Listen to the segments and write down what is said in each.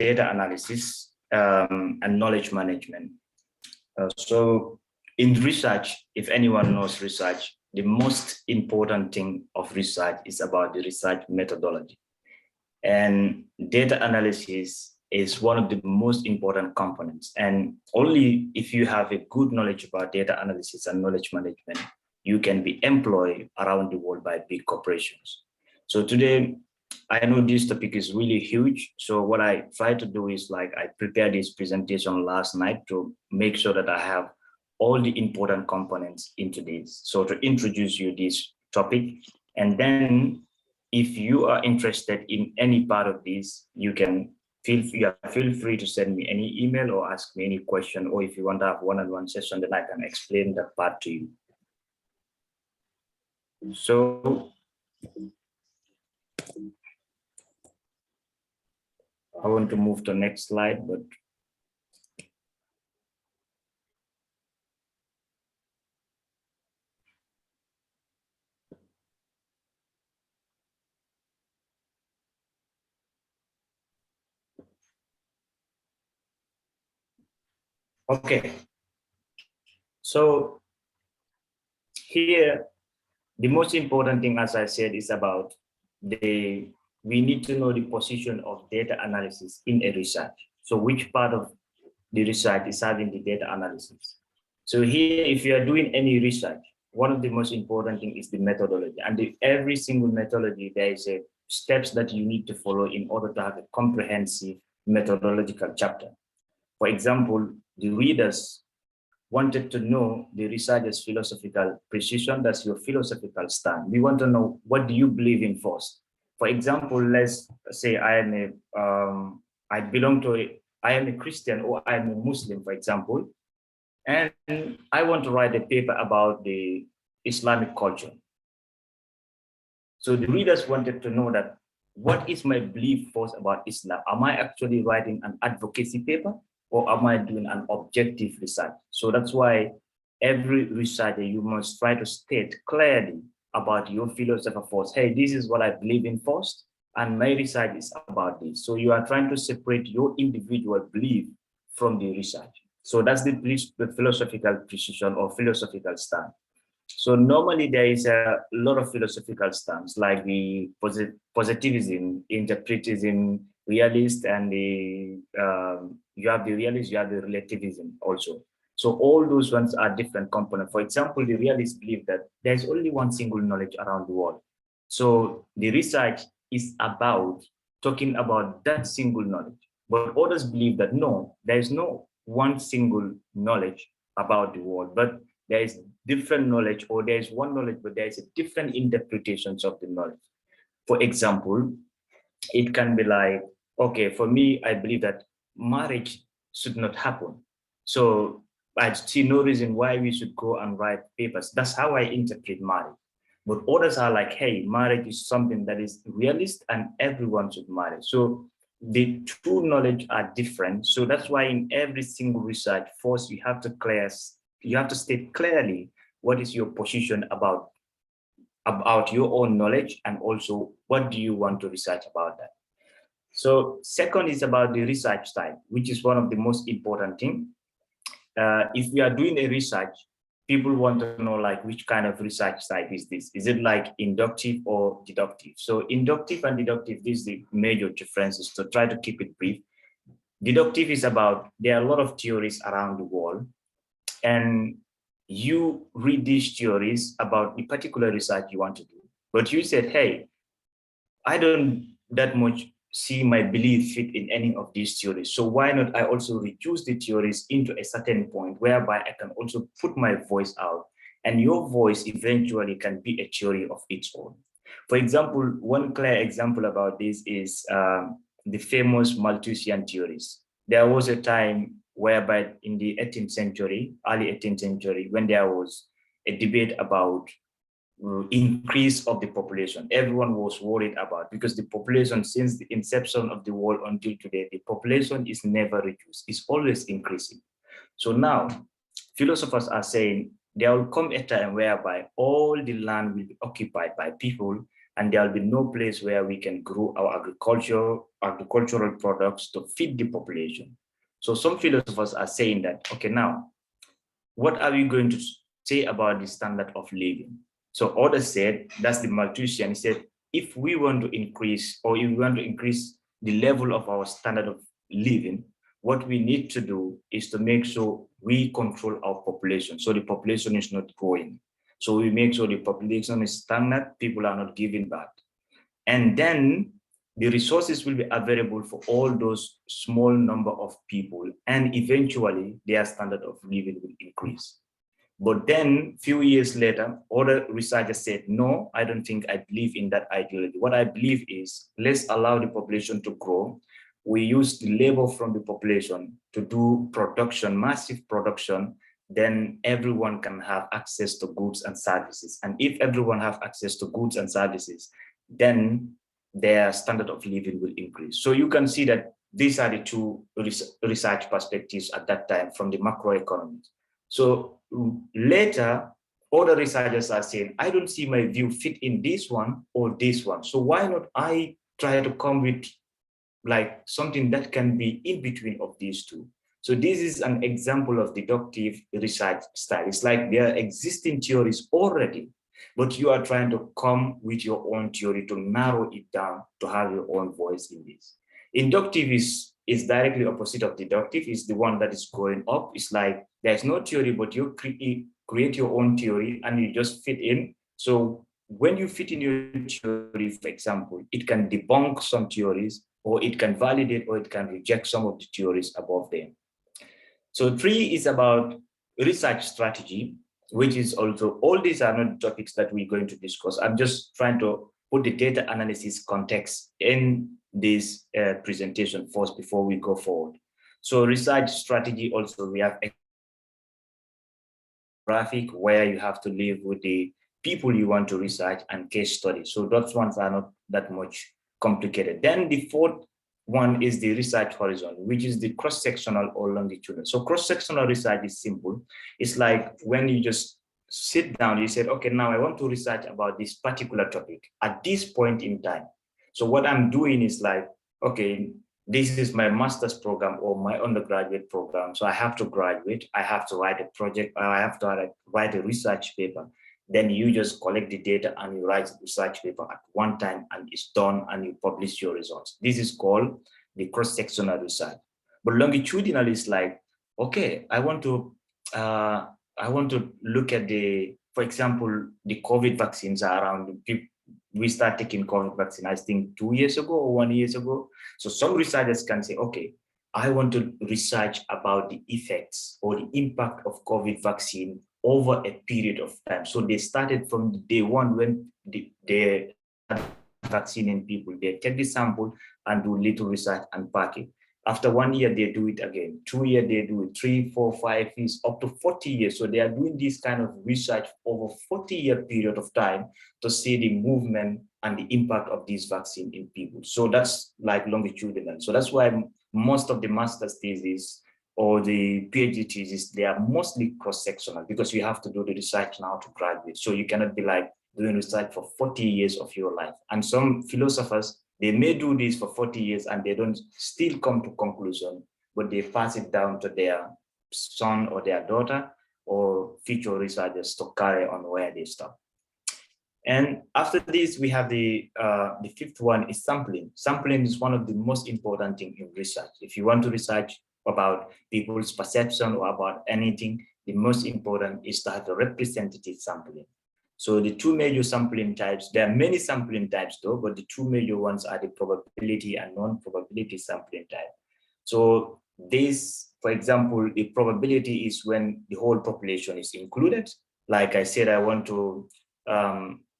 data analysis and knowledge management. So in research, if anyone knows research, the most important thing of research is about the research methodology. And data analysis is one of the most important components. And only if you have a good knowledge about data analysis and knowledge management, you can be employed around the world by big corporations. So today, I know this topic is really huge. So what I try to do is like I prepared this presentation last night to make sure that I have all the important components into this. So to introduce you this topic, and then if you are interested in any part of this, you can feel free to send me any email or ask me any question, or if you want to have one-on-one session, then I can explain that part to you. So I want to move to the next slide, but okay. So here, the most important thing, as I said, is about we need to know the position of data analysis in a research. So which part of the research is having the data analysis? So here, if you are doing any research, one of the most important thing is the methodology. And every single methodology, there is a steps that you need to follow in order to have a comprehensive methodological chapter. For example, the readers wanted to know the researcher's philosophical precision. That's your philosophical stand. We want to know, what do you believe in first? For example, let's say I am a Christian, or I am a Muslim, for example, and I want to write a paper about the Islamic culture. So the readers wanted to know that, what is my belief first about Islam? Am I actually writing an advocacy paper, or am I doing an objective research? So that's why every researcher, you must try to state clearly about your philosophy first. Hey, this is what I believe in first, and my research is about this. So you are trying to separate your individual belief from the research. So that's the philosophical precision or philosophical stand. So normally there is a lot of philosophical stands, like the positivism, interpretism, realist, and you have the realist, you have the relativism also. So all those ones are different components. For example, the realists believe that there's only one single knowledge around the world. So the research is about talking about that single knowledge. But others believe that no, there is no one single knowledge about the world, but there is different knowledge, or there is one knowledge, but there is a different interpretations of the knowledge. For example, it can be like, okay, for me, I believe that marriage should not happen. So I see no reason why we should go and write papers. That's how I interpret marriage. But others are like, hey, marriage is something that is realist and everyone should marry. So the two knowledge are different. So that's why in every single research, first you have to state clearly what is your position about your own knowledge, and also what do you want to research about that. So second is about the research type, which is one of the most important thing. If we are doing a research, people want to know like which kind of research type is this? Is it like inductive or deductive? So inductive and deductive, this is the major differences. So try to keep it brief. Deductive is about, there are a lot of theories around the world, and you read these theories about the particular research you want to do. But you said, hey, I don't that much see my belief fit in any of these theories. So why not I also reduce the theories into a certain point whereby I can also put my voice out, and your voice eventually can be a theory of its own. For example, one clear example about this is the famous Malthusian theories. There was a time whereby in the 18th century, early 18th century, when there was a debate about increase of the population. Everyone was worried about, because the population, since the inception of the world until today, the population is never reduced, it's always increasing. So now philosophers are saying there will come a time whereby all the land will be occupied by people, and there will be no place where we can grow our agricultural products to feed the population. So some philosophers are saying that, okay, now, what are we going to say about the standard of living? So others said, that's the Malthusian, he said, if we want to increase, or if we want to increase the level of our standard of living, what we need to do is to make sure we control our population, so the population is not growing. So we make sure the population is stagnant, people are not giving back. And then the resources will be available for all those small number of people, and eventually their standard of living will increase. But then few years later, other researchers said, no, I don't think I believe in that ideology. What I believe is, let's allow the population to grow. We use the labor from the population to do production, massive production, then everyone can have access to goods and services. And if everyone have access to goods and services, then their standard of living will increase. So you can see that these are the two research perspectives at that time from the macroeconomics. So later, other researchers are saying, I don't see my view fit in this one or this one. So why not I try to come with like something that can be in between of these two? So this is an example of deductive research style. It's like there are existing theories already, but you are trying to come with your own theory to narrow it down to have your own voice in this. Inductive is directly opposite of deductive. It's the one that is going up. It's like there's no theory, but you create your own theory and you just fit in. So when you fit in your theory, for example, it can debunk some theories, or it can validate, or it can reject some of the theories above them. So 3 is about research strategy, which is also, all these are not topics that we're going to discuss. I'm just trying to put the data analysis context in this presentation first before we go forward. So research strategy also, we have a graphic where you have to live with the people you want to research and case study. So those ones are not that much complicated. Then the 4th one is the research horizon, which is the cross-sectional or longitudinal. So cross-sectional research is simple. It's like when you just sit down, you said, okay, now I want to research about this particular topic at this point in time. So what I'm doing is like, okay, this is my master's program or my undergraduate program. So I have to graduate, I have to write a project, or I have to write a research paper. Then you just collect the data and you write a research paper at one time, and it's done, and you publish your results. This is called the cross-sectional research. But longitudinal is like, okay, I want to look at for example, the COVID vaccines are around. We start taking COVID vaccine, I think 2 years ago or 1 year ago. So some researchers can say, okay, I want to research about the effects or the impact of COVID vaccine over a period of time. So they started from day one when they vaccinating people. They take the sample and do little research and pack it. After 1 year, they do it again. 2 years, they do it. 3, 4, 5 years, up to 40 years. So they are doing this kind of research over 40-year period of time to see the movement and the impact of this vaccine in people. So that's like longitudinal. So that's why most of the master's thesis or the PhD thesis, they are mostly cross-sectional, because you have to do the research now to graduate. So you cannot be like doing research for 40 years of your life. And some philosophers, they may do this for 40 years and they don't still come to conclusion, but they pass it down to their son or their daughter or future researchers to carry on where they stop. And after this, we have the 5th one is sampling. Sampling is one of the most important things in research. If you want to research about people's perception or about anything, the most important is to have a representative sampling. So the 2 major sampling types, there are many sampling types though, but the 2 major ones are the probability and non-probability sampling type. So this, for example, the probability is when the whole population is included. Like I said, I want to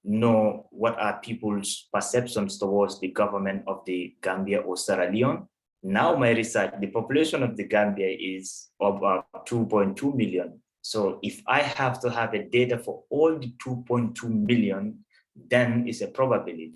know what are people's perceptions towards the government of the Gambia or Sierra Leone. Now my research, the population of the Gambia is about 2.2 million. So if I have to have a data for all the 2.2 million, then it's a probability.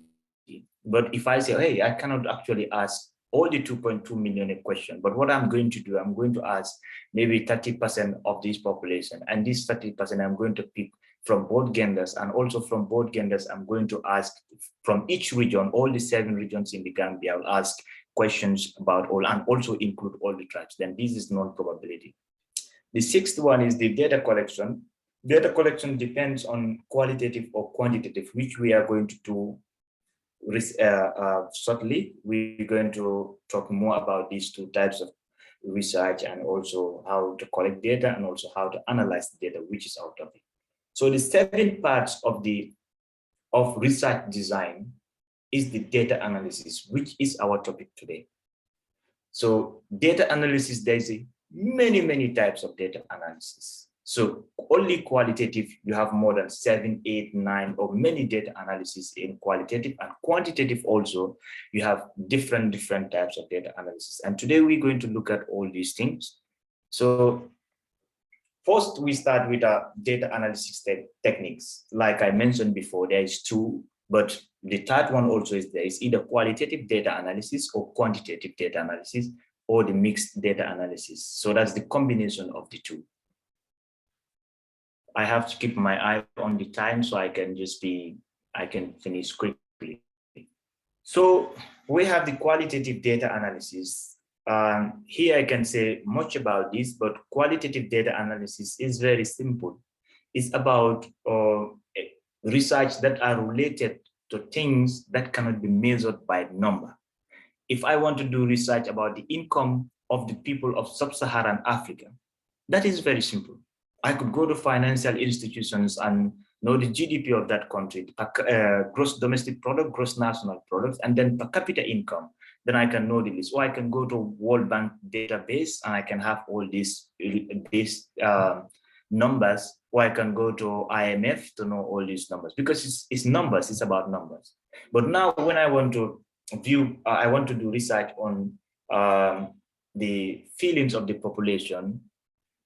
But if I say, hey, I cannot actually ask all the 2.2 million a question, but what I'm going to do, I'm going to ask maybe 30% of this population, and this 30%, I'm going to pick from both genders, and also from both genders, I'm going to ask from each region, all the 7 regions in the Gambia, I'll ask questions about all and also include all the tribes. Then this is non-probability. The 6th one is the data collection. Data collection depends on qualitative or quantitative, which we are going to do shortly. We're going to talk more about these 2 types of research and also how to collect data and also how to analyze the data, which is our topic. So the 7 parts of research design is the data analysis, which is our topic today. So data analysis, there's many types of data analysis. So only qualitative, you have more than 7, 8, 9, or many data analysis in qualitative, and quantitative also, you have different types of data analysis. And today we're going to look at all these things. So first, we start with data analysis techniques. Like I mentioned before, there is 2, but the 3rd one also is there. It's either qualitative data analysis or quantitative data analysis, or the mixed data analysis. So that's the combination of the 2. I have to keep my eye on the time so I can finish quickly. So we have the qualitative data analysis. Here I can say much about this, but qualitative data analysis is very simple. It's about research that are related to things that cannot be measured by number. If I want to do research about the income of the people of sub-Saharan Africa, that is very simple. I could go to financial institutions and know the GDP of that country, gross domestic product, gross national product, and then per capita income. Then I can know the list. Or I can go to World Bank database and I can have all these numbers, or I can go to IMF to know all these numbers, because it's numbers, it's about numbers. But now when I want to I want to do research on the feelings of the population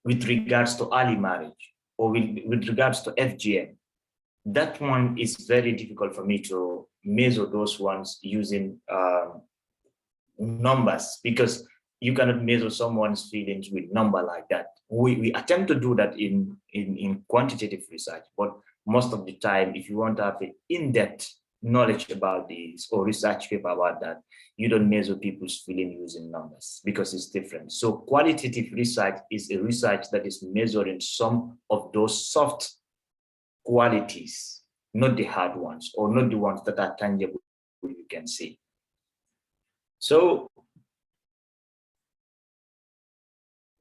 with regards to early marriage, or with regards to FGM, that one is very difficult for me to measure those ones using numbers, because you cannot measure someone's feelings with number like that. We attempt to do that in quantitative research, but most of the time, if you want to have an in-depth knowledge about this or research paper about that, you don't measure people's feeling using numbers, because it's different. So qualitative research is a research that is measuring some of those soft qualities, not the hard ones, or not the ones that are tangible, you can see. So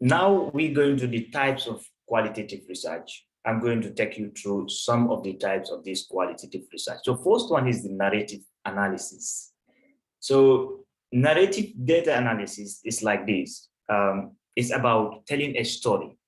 now we're going to the types of qualitative research. I'm going to take you through some of the types of this qualitative research. So first one is the narrative analysis. So narrative data analysis is like this. It's about telling a story.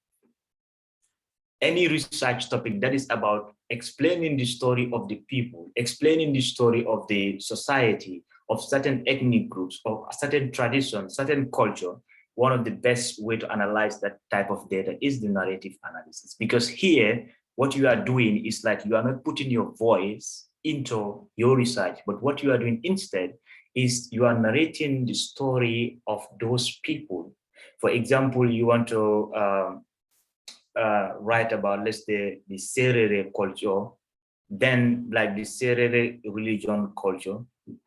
Any research topic that is about explaining the story of the people, explaining the story of the society, of certain ethnic groups, of certain traditions, certain culture, one of the best way to analyze that type of data is the narrative analysis. Because here, what you are doing is like you are not putting your voice into your research, but what you are doing instead is you are narrating the story of those people. For example, you want to write about, let's say, the Serere culture, then like the Serere religion culture.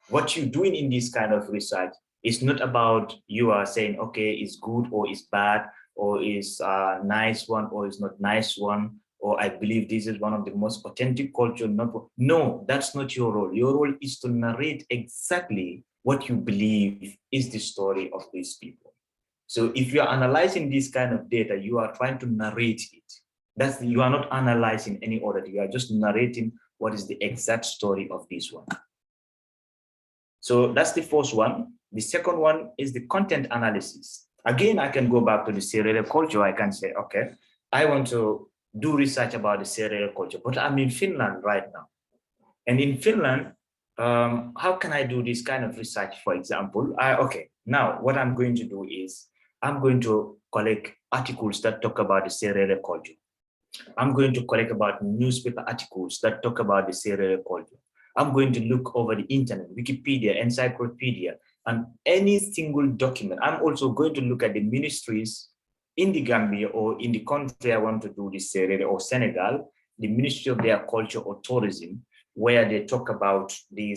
What you're doing in this kind of research is not about you are saying, okay, it's good or it's bad, or it's a nice one or it's not nice one, or I believe this is one of the most authentic culture. No, that's not your role. Your role is to narrate exactly what you believe is the story of these people. So if you are analyzing this kind of data, you are trying to narrate it. You are not analyzing any order. You are just narrating what is the exact story of this one. So that's the first one. The second one is the content analysis. Again, I can go back to the Serere culture. I can say, okay, I want to do research about the Serere culture, but I'm in Finland right now. And in Finland, how can I do this kind of research, for example? Okay, now what I'm going to do is I'm going to collect articles that talk about the Serere culture. I'm going to collect about newspaper articles that talk about the Serere culture. I'm going to look over the internet, Wikipedia, encyclopedia, and any single document. I'm also going to look at the ministries in the Gambia or in the country I want to do this Serere or Senegal, the Ministry of their Culture or Tourism, where they talk about the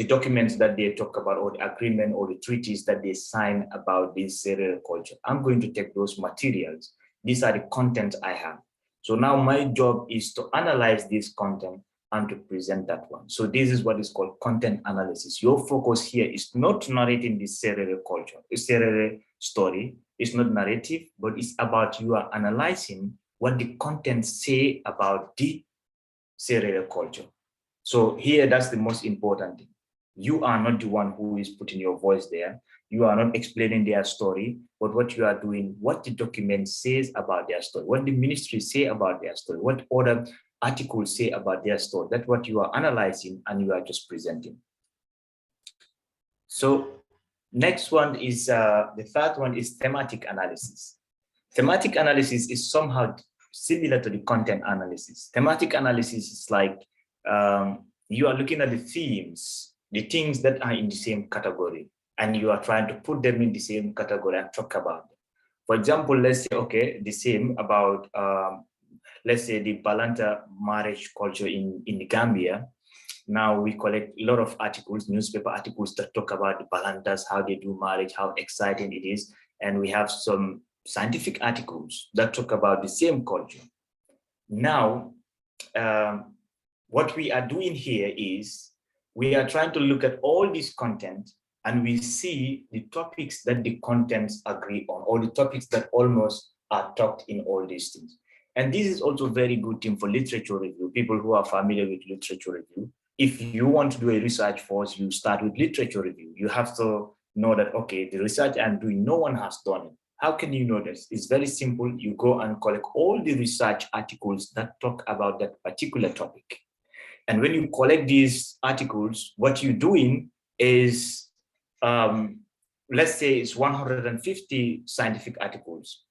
documents that they talk about, or the agreement or the treaties that they sign about this serial culture. I'm going to take those materials. These are the content I have. So now my job is to analyze this content and to present that one. So this is what is called content analysis. Your focus here is not narrating the serial culture, the serial story. It's not narrative, but it's about you are analyzing what the content say about the serial culture. So here, that's the most important thing. You are not the one who is putting your voice there. You are not explaining their story, but what you are doing, what the document says about their story, what the ministry say about their story, what other articles say about their story. That's what you are analyzing and you are just presenting. So next one is, the third one is thematic analysis. Thematic analysis is somehow similar to the content analysis. Thematic analysis is like you are looking at the themes, the things that are in the same category, and you are trying to put them in the same category and talk about them. For example, let's say, okay, the same about, let's say the Balanta marriage culture in the Gambia. Now we collect a lot of articles, newspaper articles that talk about the Balantas, how they do marriage, how exciting it is. And we have some scientific articles that talk about the same culture. Now, what we are doing here is we are trying to look at all this content and we see the topics that the contents agree on, or the topics that almost are talked in all these things. And this is also a very good thing for literature review, people who are familiar with literature review. If you want to do a research for us, you start with literature review. You have to know that, okay, the research I'm doing, no one has done it. How can you know this? It's very simple. You go and collect all the research articles that talk about that particular topic. And when you collect these articles, what you're doing is, let's say it's 150 scientific articles.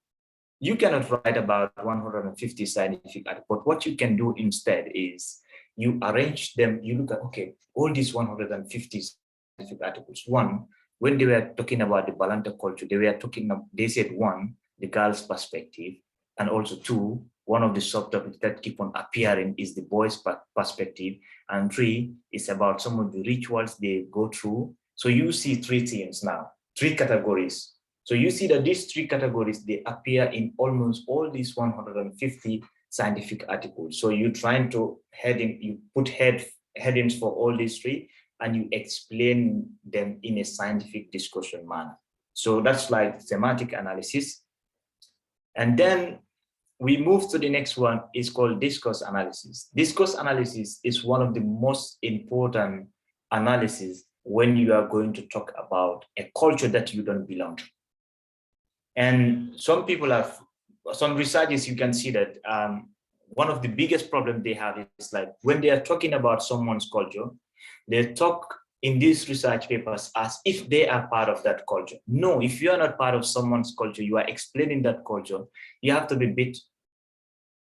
You cannot write about 150 scientific articles, but what you can do instead is you arrange them, you look at, okay, all these 150 scientific articles. One, when they were talking about the Balanta culture, they said one, the girl's perspective, and also two, one of the subtopics that keep on appearing is the boy's perspective, and three is about some of the rituals they go through. So you see three themes now, three categories. So you see that these three categories, they appear in almost all these 150 scientific articles. So you're trying to you put headings for all these three, and you explain them in a scientific discussion manner. So that's like thematic analysis. And then we move to the next one, is called discourse analysis. Discourse analysis is one of the most important analysis when you are going to talk about a culture that you don't belong to. And some people have, some researchers, you can see that one of the biggest problems they have is like when they are talking about someone's culture, they talk in these research papers as if they are part of that culture. No, if you are not part of someone's culture, you are explaining that culture, you have to be a bit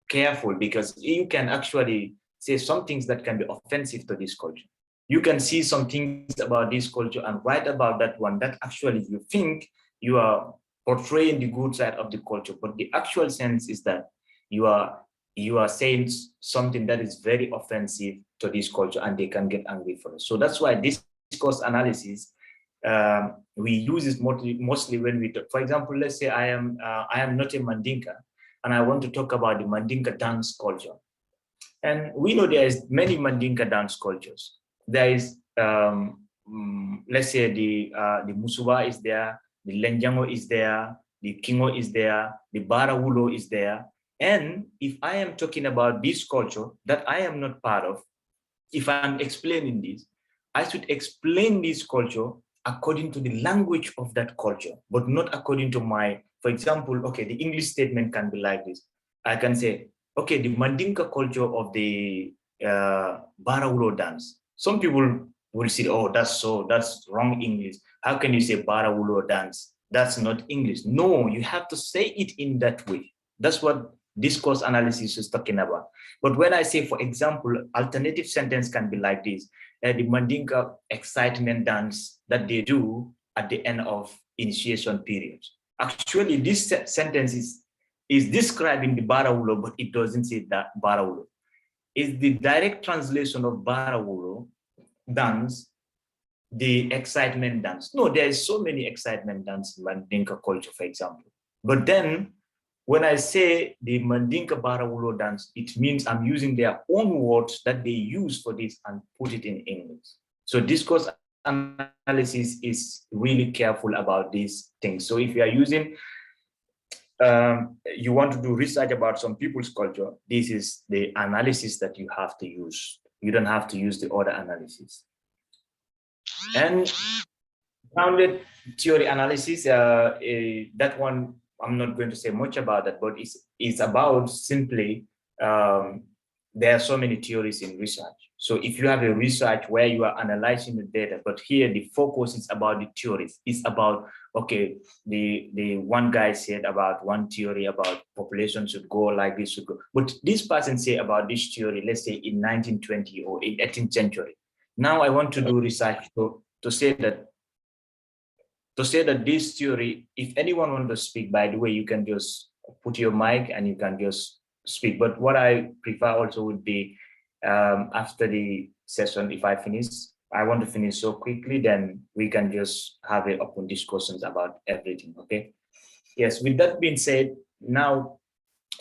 careful, because you can actually say some things that can be offensive to this culture. You can see some things about this culture and write about that one that actually you think you are portraying the good side of the culture, but the actual sense is that you are saying something that is very offensive to this culture, and they can get angry for it. So that's why this discourse analysis, we use it mostly when we talk. For example, let's say I am not a Mandinka, and I want to talk about the Mandinka dance culture. And we know there is many Mandinka dance cultures. There is, let's say the Musuba is there, the Lenjango is there, the Kingo is there, the Barawulo is there. And if I am talking about this culture that I am not part of, if I'm explaining this, I should explain this culture according to the language of that culture, but not according to my, for example, okay, the English statement can be like this. I can say, okay, the Mandinka culture of the Barawulo dance. Some people will say, oh, that's wrong English. How can you say Barawulo dance? That's not English. No, you have to say it in that way. That's what discourse analysis is talking about. But when I say, for example, alternative sentence can be like this, the Mandinka excitement dance that they do at the end of initiation period. Actually, this sentence is describing the Barawulo, but it doesn't say that Barawulo. is the direct translation of Barawuro dance, the excitement dance. No, there's so many excitement dance in Mandinka culture, for example. But then when I say the Mandinka Barawuro dance, it means I'm using their own words that they use for this and put it in English. So discourse analysis is really careful about these things. So if you are using, you want to do research about some people's culture, this is the analysis that you have to use. You don't have to use the other analysis. And grounded theory analysis, that one, I'm not going to say much about that, but it's about simply, there are so many theories in research. So if you have a research where you are analyzing the data, but here the focus is about the theories. It's about, okay, the one guy said about one theory about population should go like this, should go. But this person say about this theory, let's say in 1920 or in 18th century. Now I want to do research to say that this theory, if anyone wants to speak, by the way, you can just put your mic and you can just speak. But what I prefer also would be, after the session, if I finish, I want to finish so quickly, then we can just have an open discussions about everything, okay? Yes, with that being said, now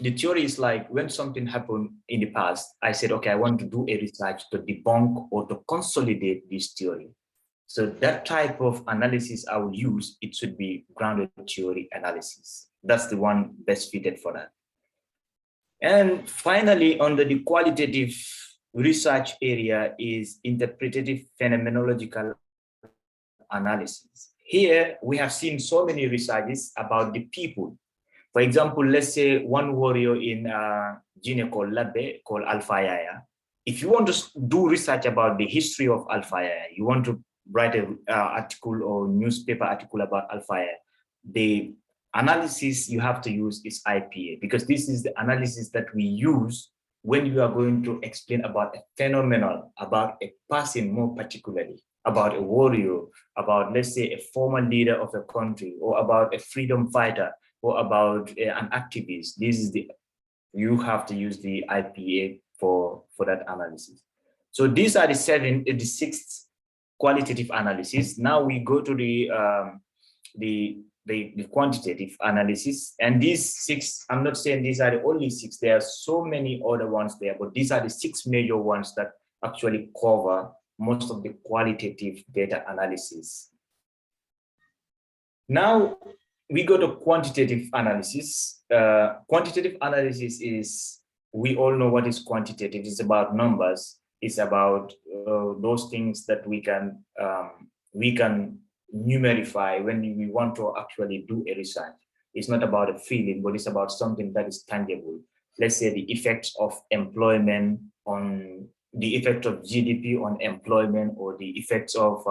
the theory is like when something happened in the past, I said, okay, I want to do a research to debunk or to consolidate this theory. So that type of analysis I will use, it should be grounded theory analysis. That's the one best fitted for that. And finally, under the qualitative research area is interpretative phenomenological analysis. Here, we have seen so many researches about the people. For example, let's say one warrior in Guinea called Labbe, called Alpha Yahya. If you want to do research about the history of Alpha Yahya, you want to write an article or newspaper article about Alpha Yahya, the analysis you have to use is IPA, because this is the analysis that we use when you are going to explain about a phenomenon, about a person more particularly, about a warrior, about, let's say, a former leader of a country, or about a freedom fighter, or about an activist. This is you have to use the IPA for that analysis. So these are the six qualitative analysis. Now we go to the quantitative analysis, and these six, I'm not saying these are the only six, there are so many other ones there, but these are the six major ones that actually cover most of the qualitative data analysis. Now we go to quantitative analysis. Quantitative analysis is, we all know what is quantitative. It's about numbers. It's about those things that we can numerify when we want to actually do a research. It's not about a feeling, but it's about something that is tangible. Let's say the effects of employment on the effect of GDP on employment, or the effects of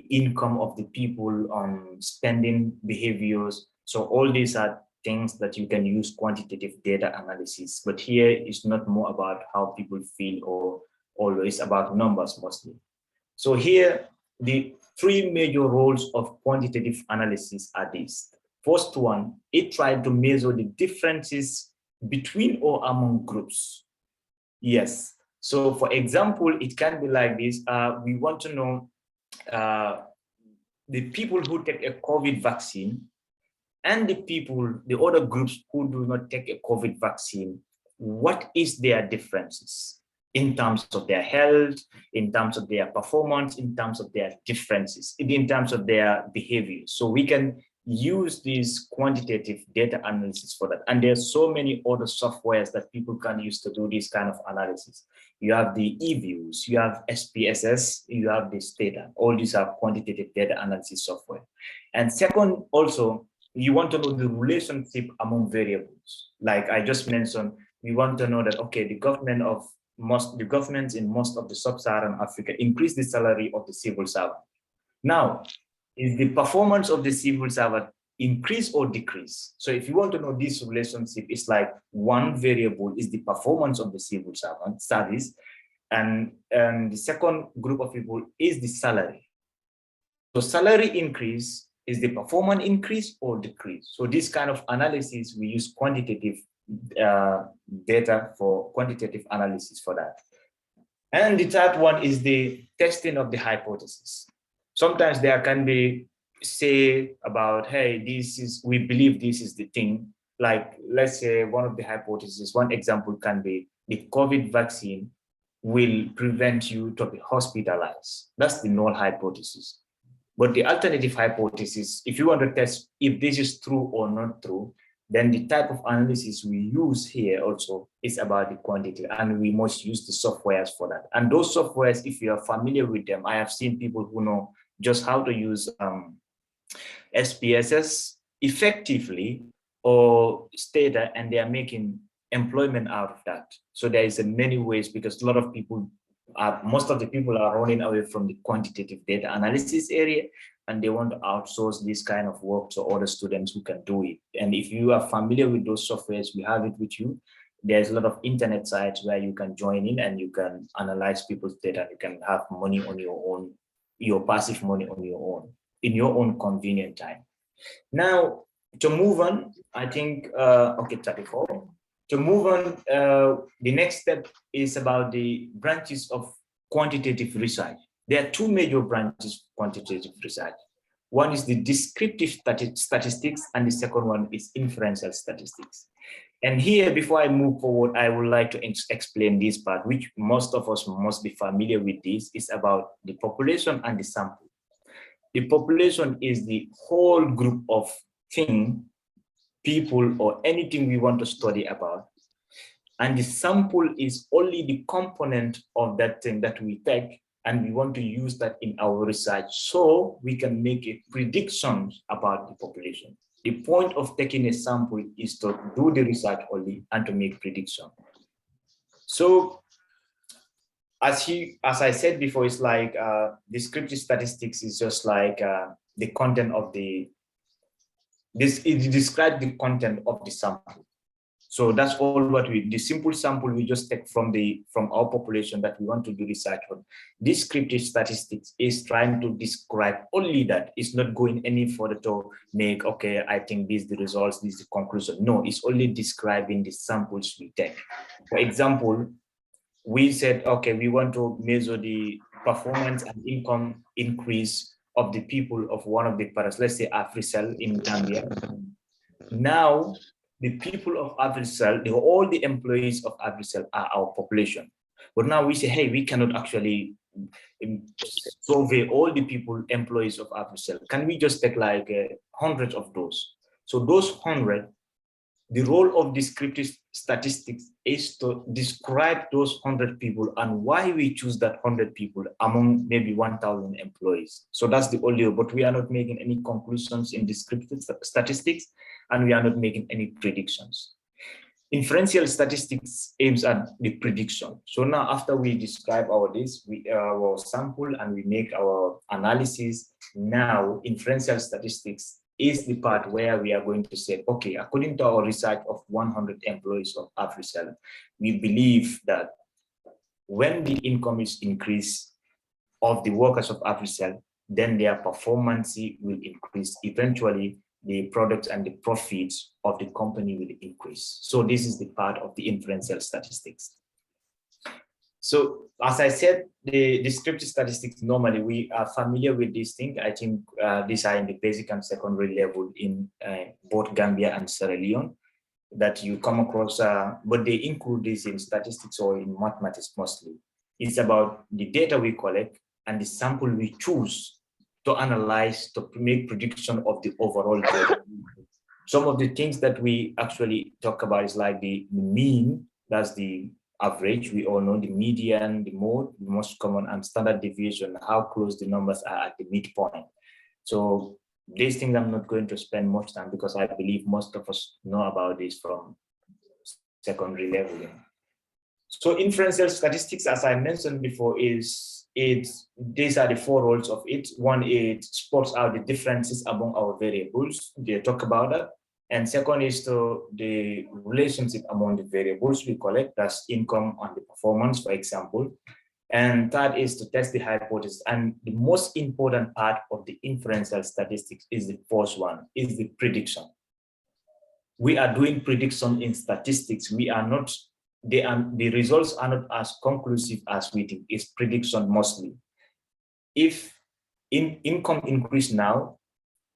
income of the people on spending behaviors. So all these are things that you can use quantitative data analysis. But here it's not more about how people feel, or always about numbers mostly. So here, the three major roles of quantitative analysis are these. First one, it tried to measure the differences between or among groups. Yes. So for example, it can be like this. We want to know the people who take a COVID vaccine and the other groups who do not take a COVID vaccine, what is their differences in terms of their health, in terms of their performance, in terms of their differences, in terms of their behavior. So we can use this quantitative data analysis for that. And there's so many other softwares that people can use to do this kind of analysis. You have the eViews, you have SPSS, you have this data. All these are quantitative data analysis software. And second, also, you want to know the relationship among variables. Like I just mentioned, we want to know that, okay, the governments in most of the sub-Saharan Africa increase the salary of the civil servant. Now, is the performance of the civil servant increase or decrease? So if you want to know this relationship, it's like one variable is the performance of the civil servant service, and the second group of people is the salary. So salary increase, is the performance increase or decrease? So this kind of analysis, we use quantitative data for quantitative analysis for that. And the third one is the testing of the hypothesis. Sometimes there can be say about, hey, we believe this is the thing. Like, let's say one of the hypotheses, one example can be the COVID vaccine will prevent you to be hospitalized. That's the null hypothesis. But the alternative hypothesis, if you want to test if this is true or not true, then the type of analysis we use here also is about the quantity, and we must use the softwares for that. And those softwares, if you are familiar with them, I have seen people who know just how to use SPSS effectively or Stata, and they are making employment out of that. So there is many ways, because a lot of people most of the people are running away from the quantitative data analysis area, and they want to outsource this kind of work to other students who can do it. And if you are familiar with those softwares, we have it with you. There's a lot of internet sites where you can join in and you can analyze people's data. You can have money on your own, your passive money on your own, in your own convenient time. Now, to move on, I think, okay, 34. To move on, the next step is about the branches of quantitative research. There are two major branches of quantitative research. One is the descriptive statistics, and the second one is inferential statistics. And here, before I move forward, I would like to explain this part, which most of us must be familiar with. This is about the population and the sample. The population is the whole group of people, or anything we want to study about. And the sample is only the component of that thing that we take, and we want to use that in our research so we can make a prediction about the population. The point of taking a sample is to do the research only and to make prediction. So as I said before, it's like descriptive statistics is just like the content of it describes the content of the sample. So that's all the simple sample we just take from our population that we want to do research on. Descriptive statistics is trying to describe only that. It's not going any further to make, okay, I think these the results, this is the conclusion. No, it's only describing the samples we take. For example, we said, okay, we want to measure the performance and income increase of the people of one of the paras, let's say Africell in Gambia. Now, the people of Africell, all the employees of Africell are our population. But now we say, hey, we cannot actually survey all the people, employees of Africell. Can we just take like 100 of those? So those 100, the role of descriptive statistics is to describe those 100 people and why we choose that 100 people among maybe 1,000 employees. So that's the only, but we are not making any conclusions in descriptive statistics, and we are not making any predictions. Inferential statistics aims at the prediction. So now after we describe our sample and we make our analysis, now inferential statistics is the part where we are going to say, okay, according to our research of 100 employees of Africell, we believe that when the income is increased of the workers of Africell, then their performance will increase. Eventually, the products and the profits of the company will increase. So this is the part of the inferential statistics. So as I said, the descriptive statistics, normally we are familiar with these things. I think these are in the basic and secondary level in both Gambia and Sierra Leone that you come across, but they include this in statistics or in mathematics mostly. It's about the data we collect and the sample we choose to analyze, to make prediction of the overall data. Some of the things that we actually talk about is like the mean, that's the average. We all know the median, the mode, the most common, and standard deviation, how close the numbers are at the midpoint. So these things I'm not going to spend much time because I believe most of us know about this from secondary level. So inferential statistics, as I mentioned before, these are the four roles of it. One, it spots out the differences among our variables. They talk about that. And second is the relationship among the variables we collect, that's income and the performance, for example. And third is to test the hypothesis. And the most important part of the inferential statistics is the first one, is the prediction. we are doing prediction in statistics. We are not, the results are not as conclusive as we think. It's prediction mostly. If income increase now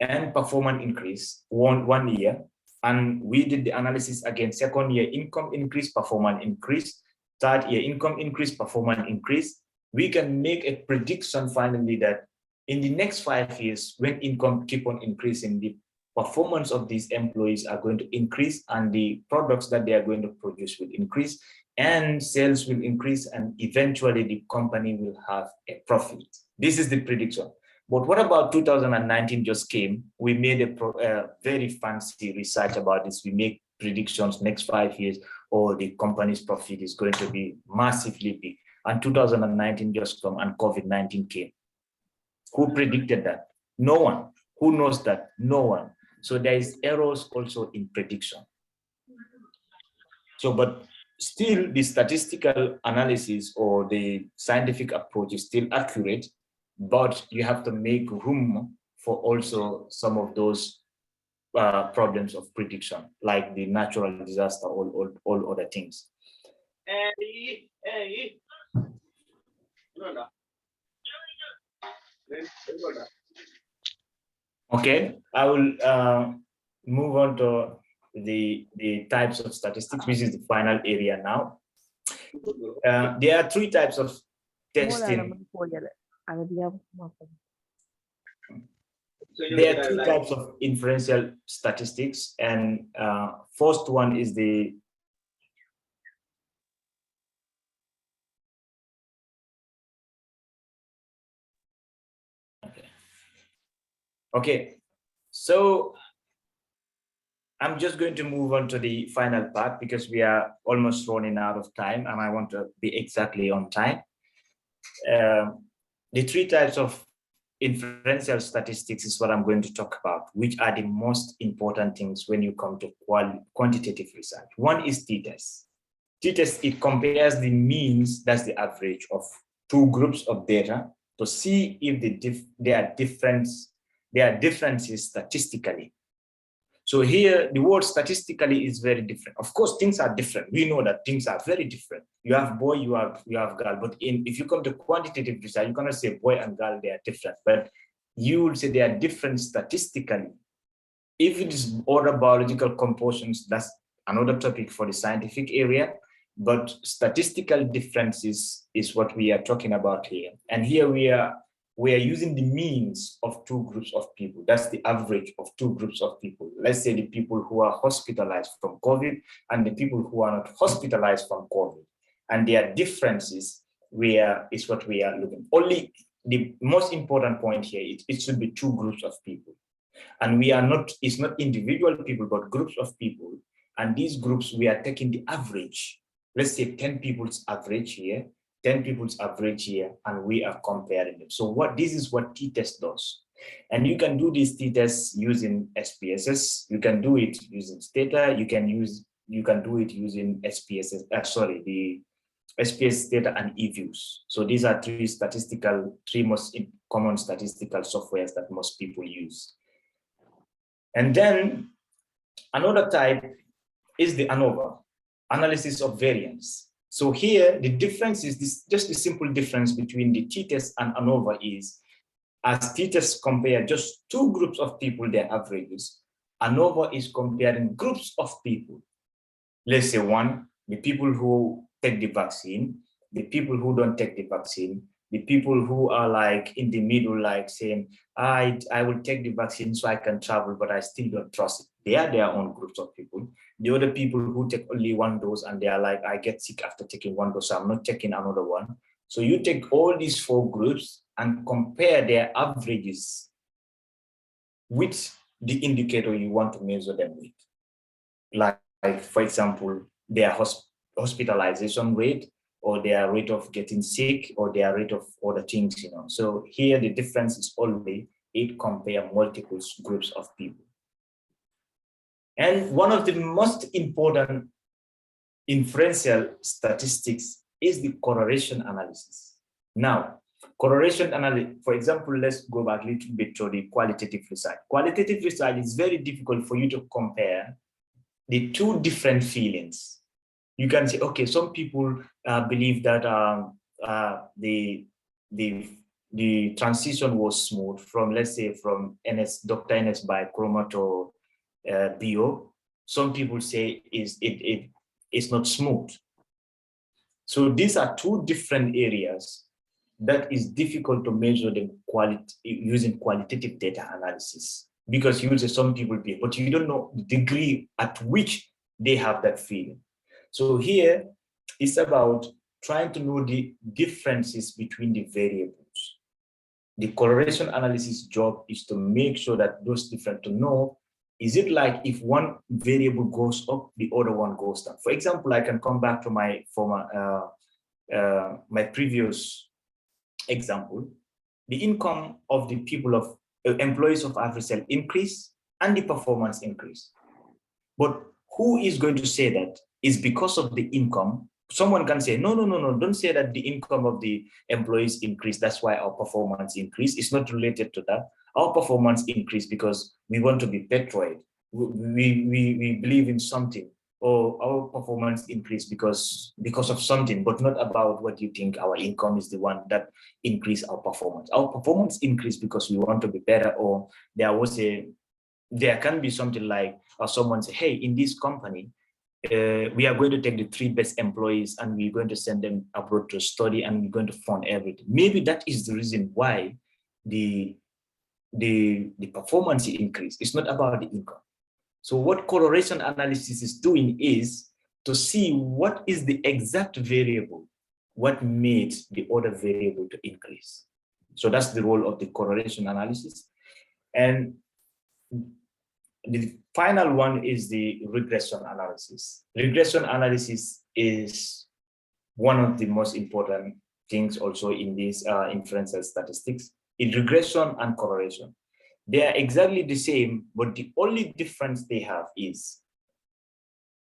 and performance increase one year, and we did the analysis again, second year income increase, performance increase, third year income increase, performance increase, we can make a prediction finally that in the next 5 years, when income keep on increasing, the performance of these employees are going to increase, and the products that they are going to produce will increase, and sales will increase, and eventually the company will have a profit. This is the prediction. But what about 2019 just came? We made a very fancy research about this. We make predictions next 5 years, or the company's profit is going to be massively big. And 2019 just come and COVID-19 came. Who predicted that? No one. Who knows that? No one. So there is errors also in prediction. So, but still the statistical analysis or the scientific approach is still accurate, but you have to make room for also some of those problems of prediction, like the natural disaster, all other things. Okay, I will move on to the types of statistics, which is the final area now. There are three types of testing. There are three types of inferential statistics, and first one is the okay. So I'm just going to move on to the final part because we are almost running out of time, and I want to be exactly on time. The three types of inferential statistics is what I'm going to talk about, which are the most important things when you come to quantitative research. One is t-test. T-test, it compares the means, that's the average of two groups of data, to see if there are differences statistically. So here, the word statistically is very different. Of course, things are different. We know that things are very different. You have boy, you have girl. But if you come to quantitative research, you cannot say boy and girl, they are different. But you would say they are different statistically. If it is other biological compositions, that's another topic for the scientific area. But statistical differences is what we are talking about here. And here we are using the means of two groups of people. That's the average of two groups of people. Let's say the people who are hospitalized from COVID and the people who are not hospitalized from COVID. And their differences is what we are looking. Only the most important point here, it should be two groups of people. And it's not individual people, but groups of people. And these groups, we are taking the average. Let's say 10 people's average here, 10 people's average here, and we are comparing them. So this is what t-test does. And you can do these t-tests using SPSS. You can do it using Stata. You can do it using SPSS, the SPS Stata and eViews. So these are three most common statistical softwares that most people use. And then another type is the ANOVA, analysis of variance. So here, the difference is just the simple difference between the t-test and ANOVA is, as t-test compare just two groups of people, their averages, ANOVA is comparing groups of people. Let's say one, the people who take the vaccine, the people who don't take the vaccine, the people who are like in the middle, like saying, I will take the vaccine so I can travel, but I still don't trust it. They are their own groups of people. The other people who take only one dose and they are like, I get sick after taking one dose, so I'm not taking another one. So you take all these four groups and compare their averages with the indicator you want to measure them with. Like for example, their hospitalization rate, or their rate of getting sick, or their rate of other things, So here the difference is only it compare multiple groups of people. And one of the most important inferential statistics is the correlation analysis. Now, correlation analysis, for example, let's go back a little bit to the qualitative research. Qualitative research is very difficult for you to compare the two different feelings. You can say, okay, some people believe that the transition was smooth from, let's say, from Dr. NS by Chroma to Bio. Some people say it's not smooth. So these are two different areas that is difficult to measure the quality using qualitative data analysis, because you will say some people be, but you don't know the degree at which they have that feeling. So here it's about trying to know the differences between the variables. The correlation analysis job is to make sure that those different, to know, is it like if one variable goes up, the other one goes down? For example, I can come back to my former, my previous example. The income of the people of employees of AfriCell increase and the performance increase. But who is going to say that is because of the income? Someone can say, no, don't say that the income of the employees increased, that's why our performance increased. It's not related to that. Our performance increased because we want to be patriotic. We believe in something, or our performance increased because of something, but not about what you think our income is the one that increased our performance. Our performance increased because we want to be better, or there can be something like, or someone say, hey, in this company, we are going to take the 3 best employees and we're going to send them abroad to study and we're going to fund everything. Maybe that is the reason why the performance increase. It's not about the income. So what correlation analysis is doing is to see what is the exact variable, what made the other variable to increase. So that's the role of the correlation analysis. And the final one is the regression analysis. Regression analysis is one of the most important things also in these inferential statistics. In regression and correlation, they are exactly the same, but the only difference they have is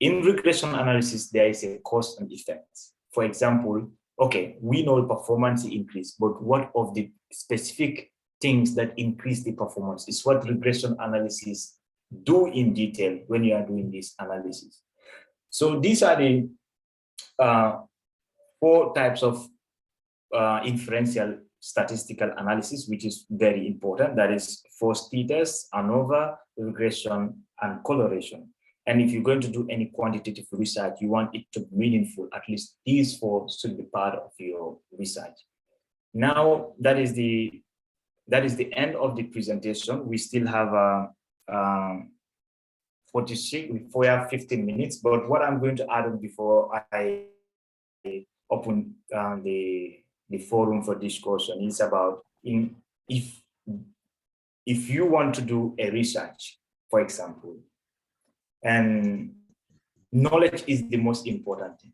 in regression analysis, there is a cause and effect. For example, okay, we know performance increase, but what of the specific things that increase the performance is what regression analysis do in detail when you are doing this analysis. So these are the 4 types of inferential statistical analysis, which is very important. That is force t-test, ANOVA, regression, and correlation. And if you're going to do any quantitative research, you want it to be meaningful, at least these 4 should be part of your research. Now, that is the end of the presentation. We still have 15 minutes, but what I'm going to add on before I open the forum for discussion is about if you want to do a research, for example, and knowledge is the most important thing.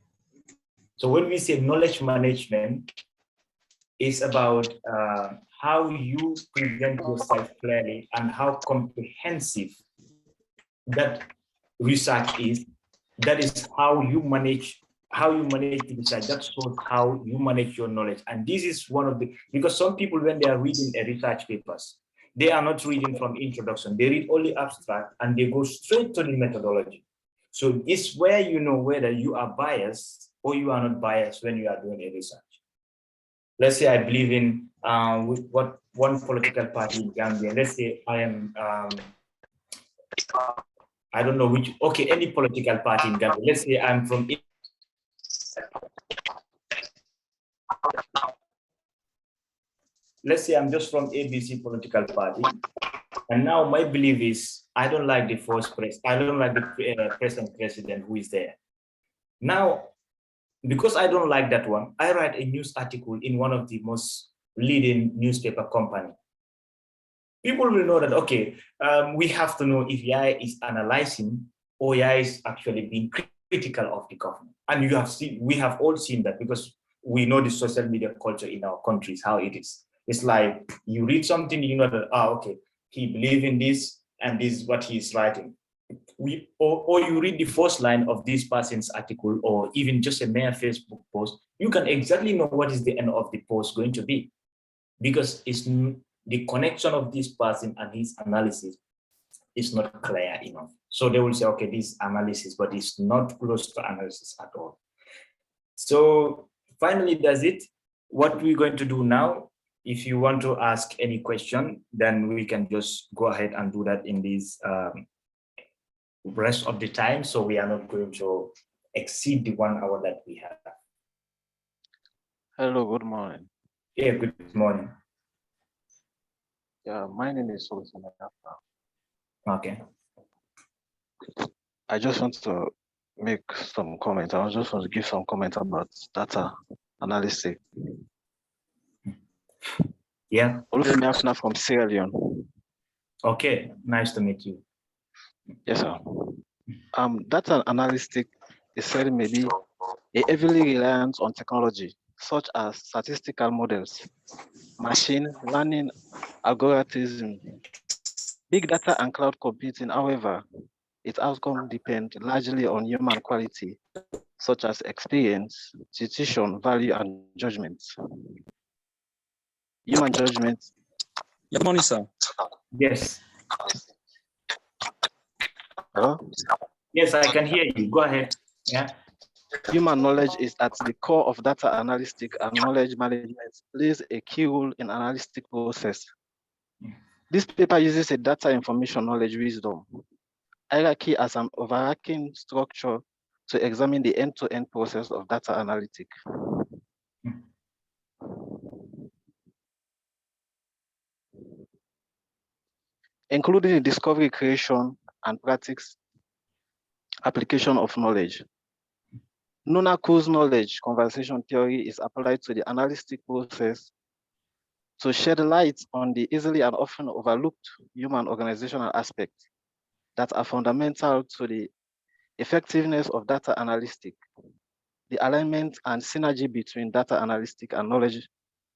So when we say knowledge management, it's about how you present yourself clearly and how comprehensive that research is. That is how you manage the research. That shows how you manage your knowledge. And this is one of the, because some people, when they are reading a research papers, they are not reading from introduction. They read only abstract and they go straight to the methodology. So it's where you know whether you are biased or you are not biased when you are doing a research. Let's say I believe in with what one political party in Gambia. Let's say I am, I don't know which, okay, any political party in Gambia. Let's say I'm from, let's say I'm just from ABC political party. And now my belief is I don't like the first I don't like the president who is there. Now, because I don't like that one, I write a news article in one of the most leading newspaper company. People will know that, okay, we have to know if Yahya is analyzing or Yahya is actually being critical of the government. And you have seen, we have all seen that because we know the social media culture in our countries, how it is. It's like you read something, you know that, okay, he believes in this and this is what he's writing. Or you read the first line of this person's article or even just a mere Facebook post, you can exactly know what is the end of the post going to be, because it's the connection of this person and his analysis is not clear enough. So they will say, okay, this analysis, but it's not close to analysis at all. So finally, that's it. What we're going to do now, if you want to ask any question, then we can just go ahead and do that in this rest of the time. So we are not going to exceed the 1 hour that we have. Hello, good morning. Yeah, good morning. Yeah, my name is Sonko. Okay. I just want to make some comments. I just want to give some comments about data analysis. Yeah. Olufemi from Sierra Leone. Okay, nice to meet you. Yes, sir. Data analysis is said maybe a heavily reliant on technology, such as statistical models, machine learning algorithms, big data and cloud computing. However, its outcome depend largely on human quality, such as experience, decision, value, and judgment. Human judgment. Good morning, sir. Yes. Hello? Yes, I can hear you. Go ahead. Yeah. Human knowledge is at the core of data analytic, and knowledge management plays a key role in analytic process. This paper uses a data information knowledge wisdom hierarchy as an overarching structure to examine the end-to-end process of data analytic. Including the discovery, creation, and practice application of knowledge. Nunako's knowledge conversation theory is applied to the analytic process to shed light on the easily and often overlooked human organizational aspects that are fundamental to the effectiveness of data analytic, the alignment and synergy between data analytic and knowledge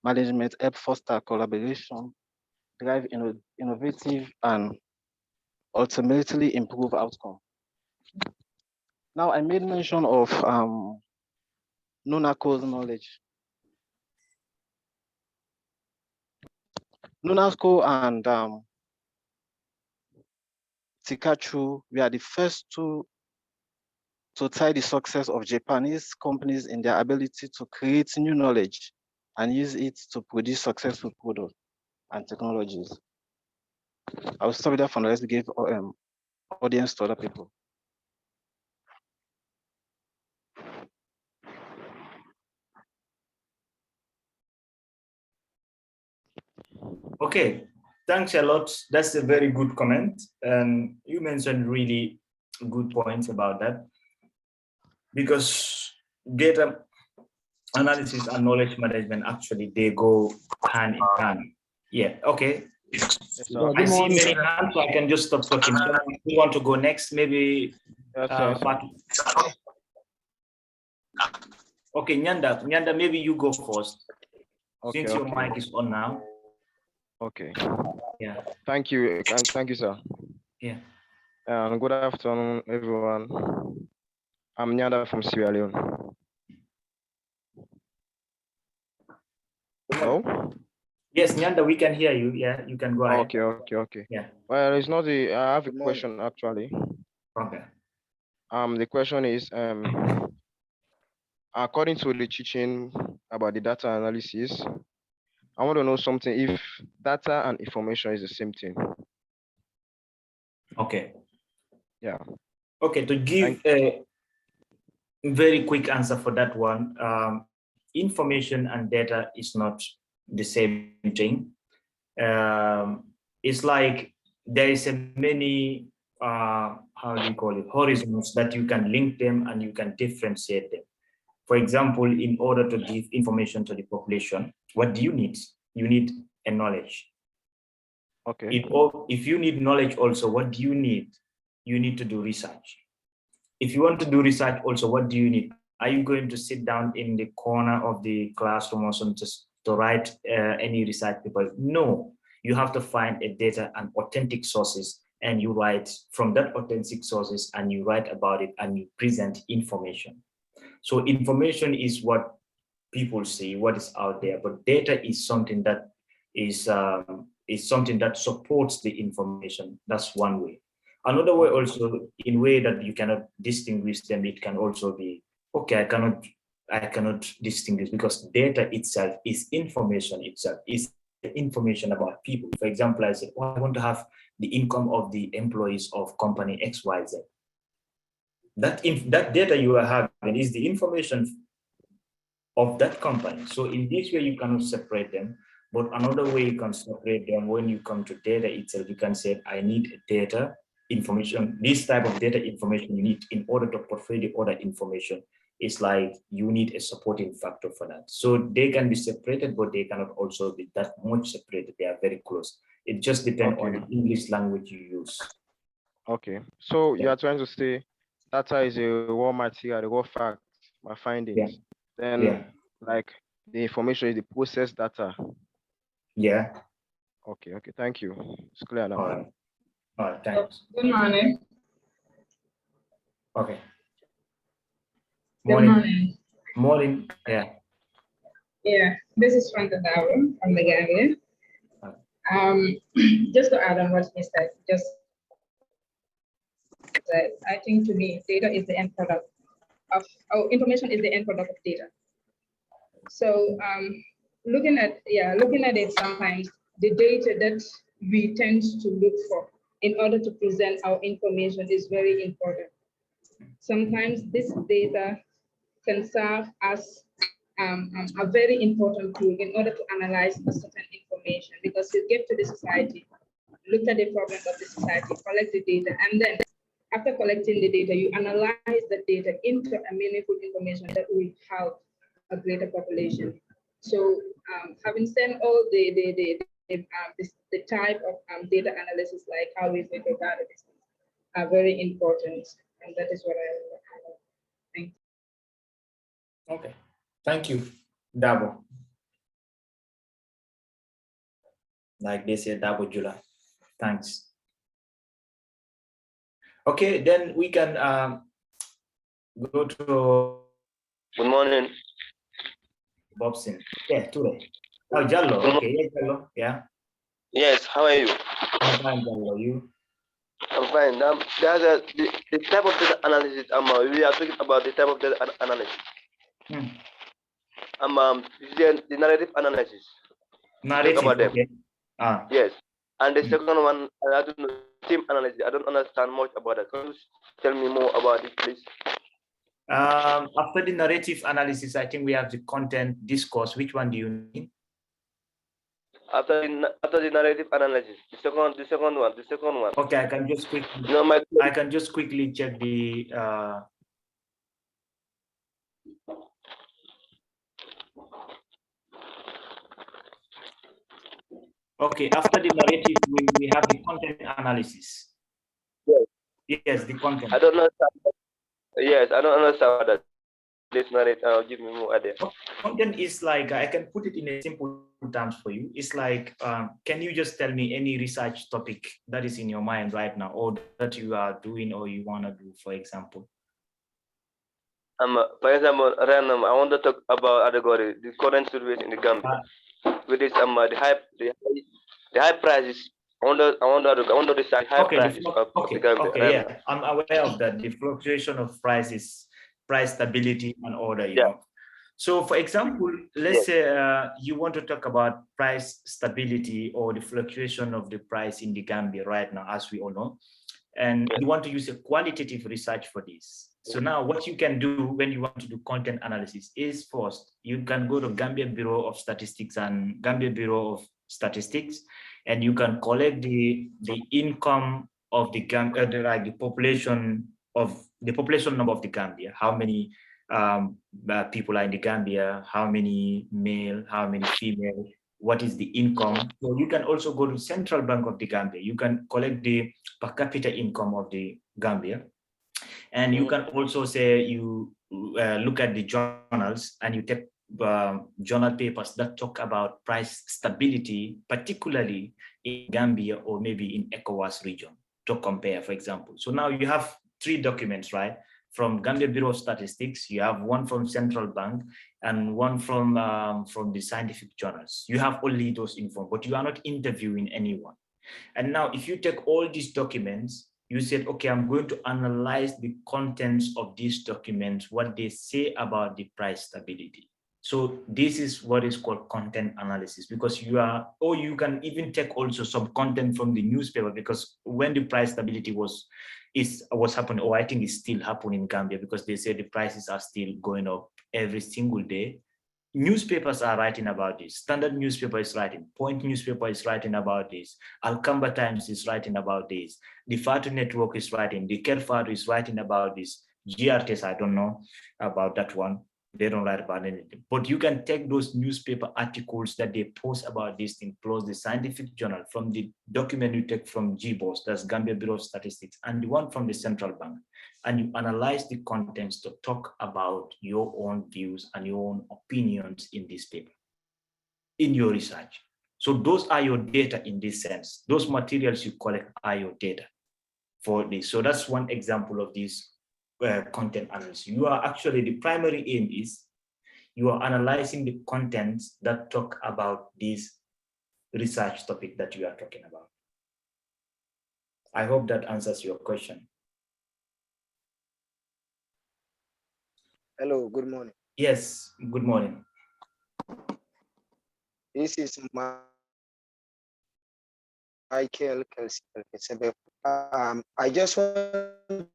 management help foster collaboration, drive innovative, and ultimately improve outcome. Now, I made mention of Nunako's knowledge. Nunako and Tikachu were the first two to tie the success of Japanese companies in their ability to create new knowledge and use it to produce successful products and technologies. I will stop there for now. Let's give audience to other people. Okay, thanks a lot. That's a very good comment. And you mentioned really good points about that. Because data analysis and knowledge management, actually, they go hand in hand. Yeah, okay. I see many hands, so I can just stop talking. You want to go next? Maybe okay, Nyanda, maybe you go first. Okay, since your mic is on now. Okay. Yeah. Thank you, sir. Yeah. Good afternoon, everyone. I'm Nyanda from Sierra Leone. Hello? Yes, Nyanda, we can hear you. Yeah, you can go ahead. Okay. Yeah. Well, it's not I have a question actually. Okay. The question is, according to the teaching about the data analysis, I want to know something if data and information is the same thing. Okay. Yeah. Okay, to give a very quick answer for that one, information and data is not the same thing. It's like there is a many, how do you call it, horizons that you can link them and you can differentiate them. For example, in order to give information to the population, what do you need? You need a knowledge. Okay. If you need knowledge also, what do you need? You need to do research. If you want to do research also, what do you need? Are you going to sit down in the corner of the classroom or something to write any research paper? No, you have to find a data and authentic sources, and you write from that authentic sources and you write about it and you present information. So information is what people see, what is out there, but data is something that is something that supports the information. That's one way. Another way also, in way that you cannot distinguish them, it can also be, okay, I cannot distinguish because data itself is information itself, is information about people. For example, I said, oh, I want to have the income of the employees of company XYZ. That data you are having is the information of that company. So in this way, you cannot separate them. But another way you can separate them, when you come to data itself, you can say, I need data information, this type of data information you need in order to portray the other information. It's like you need a supporting factor for that. So they can be separated, but they cannot also be that much separated. They are very close. It just depends on the English language you use. Okay. So you are trying to say data is a raw material, a raw fact, my findings. Yeah. Then like the information is the processed data. Yeah. Okay, thank you. It's clear now. All right, thanks. Good morning. Okay. Morning. Morning. Yeah. Yeah, this is Quantitative from the Gambia. Just to add on what he said, I think to me, data is the end product of, information is the end product of data. So looking at it, sometimes the data that we tend to look for in order to present our information is very important. Sometimes this data can serve as a very important tool in order to analyze a certain information, because you get to the society, look at the problems of the society, collect the data, and then after collecting the data, you analyze the data into a meaningful information that will help a greater population. So having said all the type of data analysis, like how we think about it, are very important, and that is what I think. Okay, thank you, Dabo. Like they say, Dabo Jula. Thanks. Okay, then we can go to. Good morning. Bobson. Yeah, today. Oh, Jallo. Okay, yeah, Jallo. Yeah. Yes, how are you? I'm fine, Jallo. You? I'm fine. There's the type of data analysis. We are talking about the type of data analysis. The narrative analysis. Narrative. About them. Okay. Yes. And the second one, I don't know, team analysis. I don't understand much about that. Can you tell me more about it, please? After the narrative analysis, I think we have the content discourse. Which one do you mean? After the narrative analysis, the second one. Okay, I can just quickly. I can just quickly check the. Okay, after the narrative, we have the content analysis. Yes, the content. I don't understand. Yes, I don't understand that. Please narrate. Give me more idea. Content is like, I can put it in a simple terms for you. It's like, can you just tell me any research topic that is in your mind right now, or that you are doing or you want to do, for example? For example, random. I want to talk about the current situation in the Gambia. With this, the high prices. I want to decide high prices of the Gambia. Okay, yeah, I'm aware of that. The fluctuation of prices, price stability, and order. You know. So, for example, let's say you want to talk about price stability or the fluctuation of the price in the Gambia right now, as we all know, and you want to use a qualitative research for this. So now what you can do when you want to do content analysis is, first, you can go to Gambia Bureau of Statistics and Gambia Bureau of Statistics, and you can collect the income of the Gambia, like the population number of the Gambia, how many people are in the Gambia, how many male, how many female, what is the income. So you can also go to Central Bank of the Gambia. You can collect the per capita income of the Gambia. And you can also say you look at the journals and you take journal papers that talk about price stability, particularly in Gambia or maybe in ECOWAS region, to compare, for example. So now you have 3 documents, right? From Gambia Bureau of Statistics, you have one from Central Bank and one from the scientific journals. You have only those info, but you are not interviewing anyone. And now if you take all these documents You said, okay, I'm going to analyze the contents of these documents, what they say about the price stability. So this is what is called content analysis, because you are, or you can even take also some content from the newspaper, because when the price stability was happening, or I think it's still happening in Gambia, because they say the prices are still going up every single day. Newspapers are writing about this. Standard newspaper is writing. Point newspaper is writing about this. Alkamba Times is writing about this. The Fatu Network is writing. The Kelfadu is writing about this. GRTS, I don't know about that one. They don't write about anything. But you can take those newspaper articles that they post about this thing, plus the scientific journal, from the document you take from GBOS, that's Gambia Bureau of Statistics, and the one from the central bank, and you analyze the contents to talk about your own views and your own opinions in this paper, in your research. So those are your data in this sense. Those materials you collect are your data for this. So that's one example of this content analysis. You are actually, the primary aim is you are analyzing the contents that talk about this research topic that you are talking about. I hope that answers your question. Hello, good morning. Yes, good morning. This is Michael Kelsey. I just want to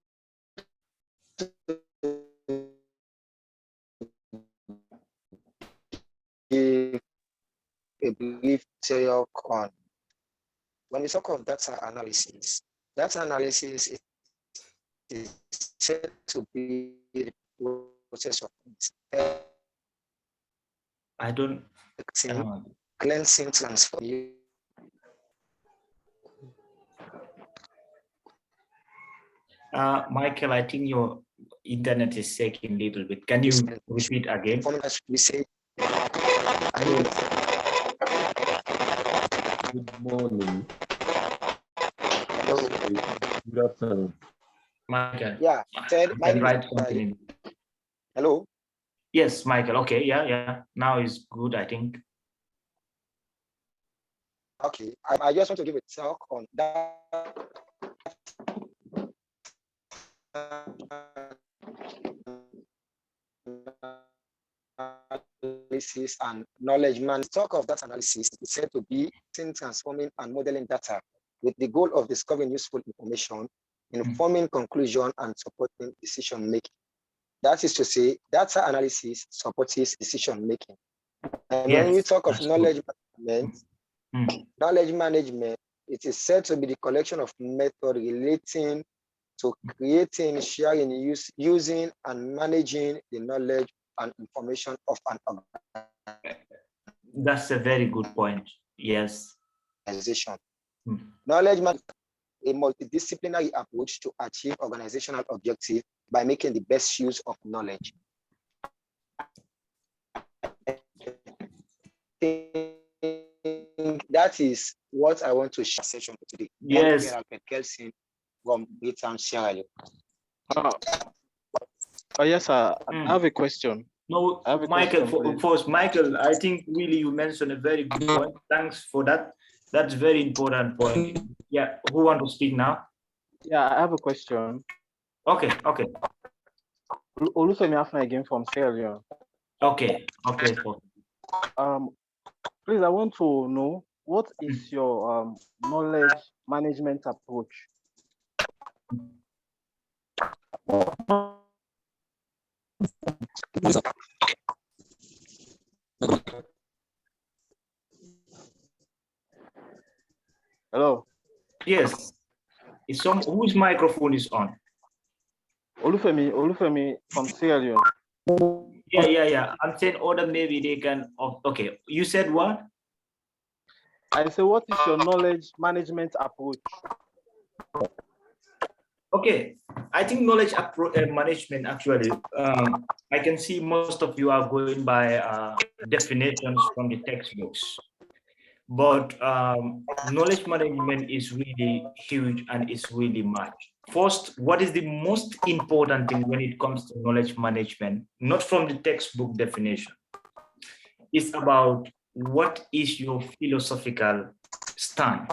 give a brief talk on, when we talk of data analysis is said to be the process of cleansing, transforming. Michael, I think your internet is shaking a little bit. Can you repeat again? As we say, good morning. Hello. Good afternoon. Michael. Yeah, said my name write is something. Hello. Yes, Michael. Okay, yeah. Now is good, I think. Okay, I just want to give a talk on that. Analysis and knowledge man. Talk of that analysis is said to be transforming and modeling data with the goal of discovering useful information, informing conclusion, and supporting decision making. That is to say, data analysis supports decision making. And when we talk of knowledge management, it is said to be the collection of methods relating to creating, sharing, using, and managing the knowledge and information of an organization. That's a very good point. Yes. Knowledge management is a multidisciplinary approach to achieve organizational objectives by making the best use of knowledge. That is what I want to share session today. Yes. Kelsen from Britain, Sierra Leone. Yes, sir. I have a question. No, Michael, first, Michael, I think really you mentioned a very good point. Thanks for that. That's very important point. Yeah, who want to speak now? Yeah, I have a question. Okay. Olufemi Afna again from Sierra Leone. Okay. Please, I want to know, what is your knowledge management approach? Hello. Yes. Whose microphone is on? Olufemi from Sierra Leone. Yeah. I'm saying order, maybe they can. Okay. You said what? I say, what is your knowledge management approach? Okay, I think knowledge management, actually, I can see most of you are going by definitions from the textbooks. But knowledge management is really huge and it's really much. First, what is the most important thing when it comes to knowledge management, not from the textbook definition? It's about what is your philosophical stand.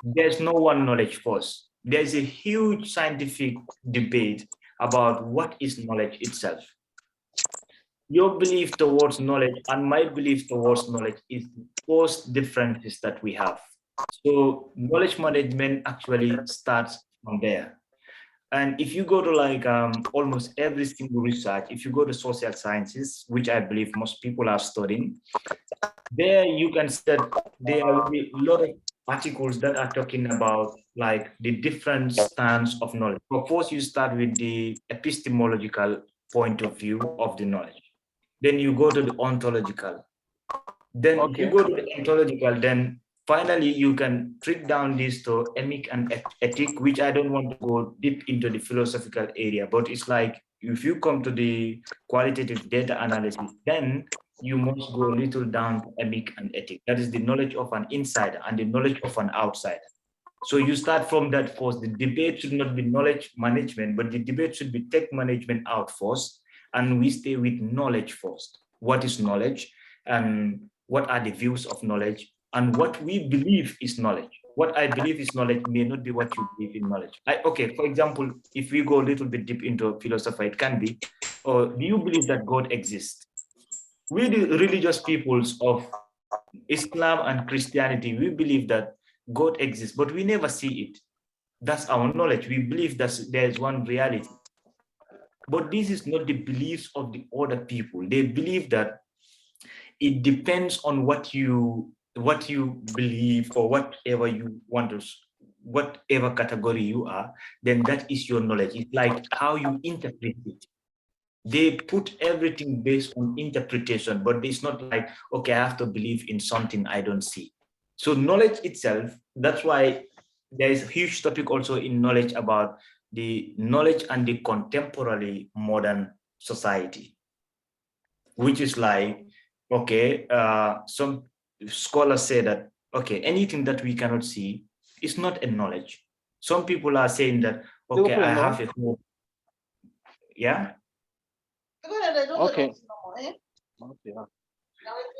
There's no one knowledge first. there's a huge scientific debate about what is knowledge itself. Your belief towards knowledge and my belief towards knowledge is most differences that we have. So knowledge management actually starts from there. And if you go to like almost every single research, if you go to social sciences, which I believe most people are studying, there you can see that there will be a lot of articles that are talking about like the different stands of knowledge. But first you start with the epistemological point of view of the knowledge. Then you go to the ontological. Then if you go to the ontological, then finally you can trick down this to emic and ethic, which I don't want to go deep into the philosophical area, but it's like if you come to the qualitative data analysis, then you must go a little down to emic and ethic. That is the knowledge of an insider and the knowledge of an outsider. So you start from that first. The debate should not be knowledge management, but the debate should be tech management out first. And we stay with knowledge first. What is knowledge? And what are the views of knowledge? And what we believe is knowledge. What I believe is knowledge may not be what you believe in knowledge. Okay, for example, if we go a little bit deep into philosophy, it can be, or do you believe that God exists? We, the religious peoples of Islam and Christianity, we believe that God exists, but we never see it. That's our knowledge. We believe that there is one reality. But this is not the beliefs of the other people. They believe that it depends on what you believe or whatever you want to, whatever category you are, then that is your knowledge. It's like how you interpret it. They put everything based on interpretation, but it's not like, okay, I have to believe in something I don't see. So knowledge itself, that's why there is a huge topic also in knowledge about the knowledge and the contemporary modern society, which is like, okay, some scholars say that, okay, anything that we cannot see is not a knowledge. Some people are saying that, okay, I have a hope. Yeah? Okay.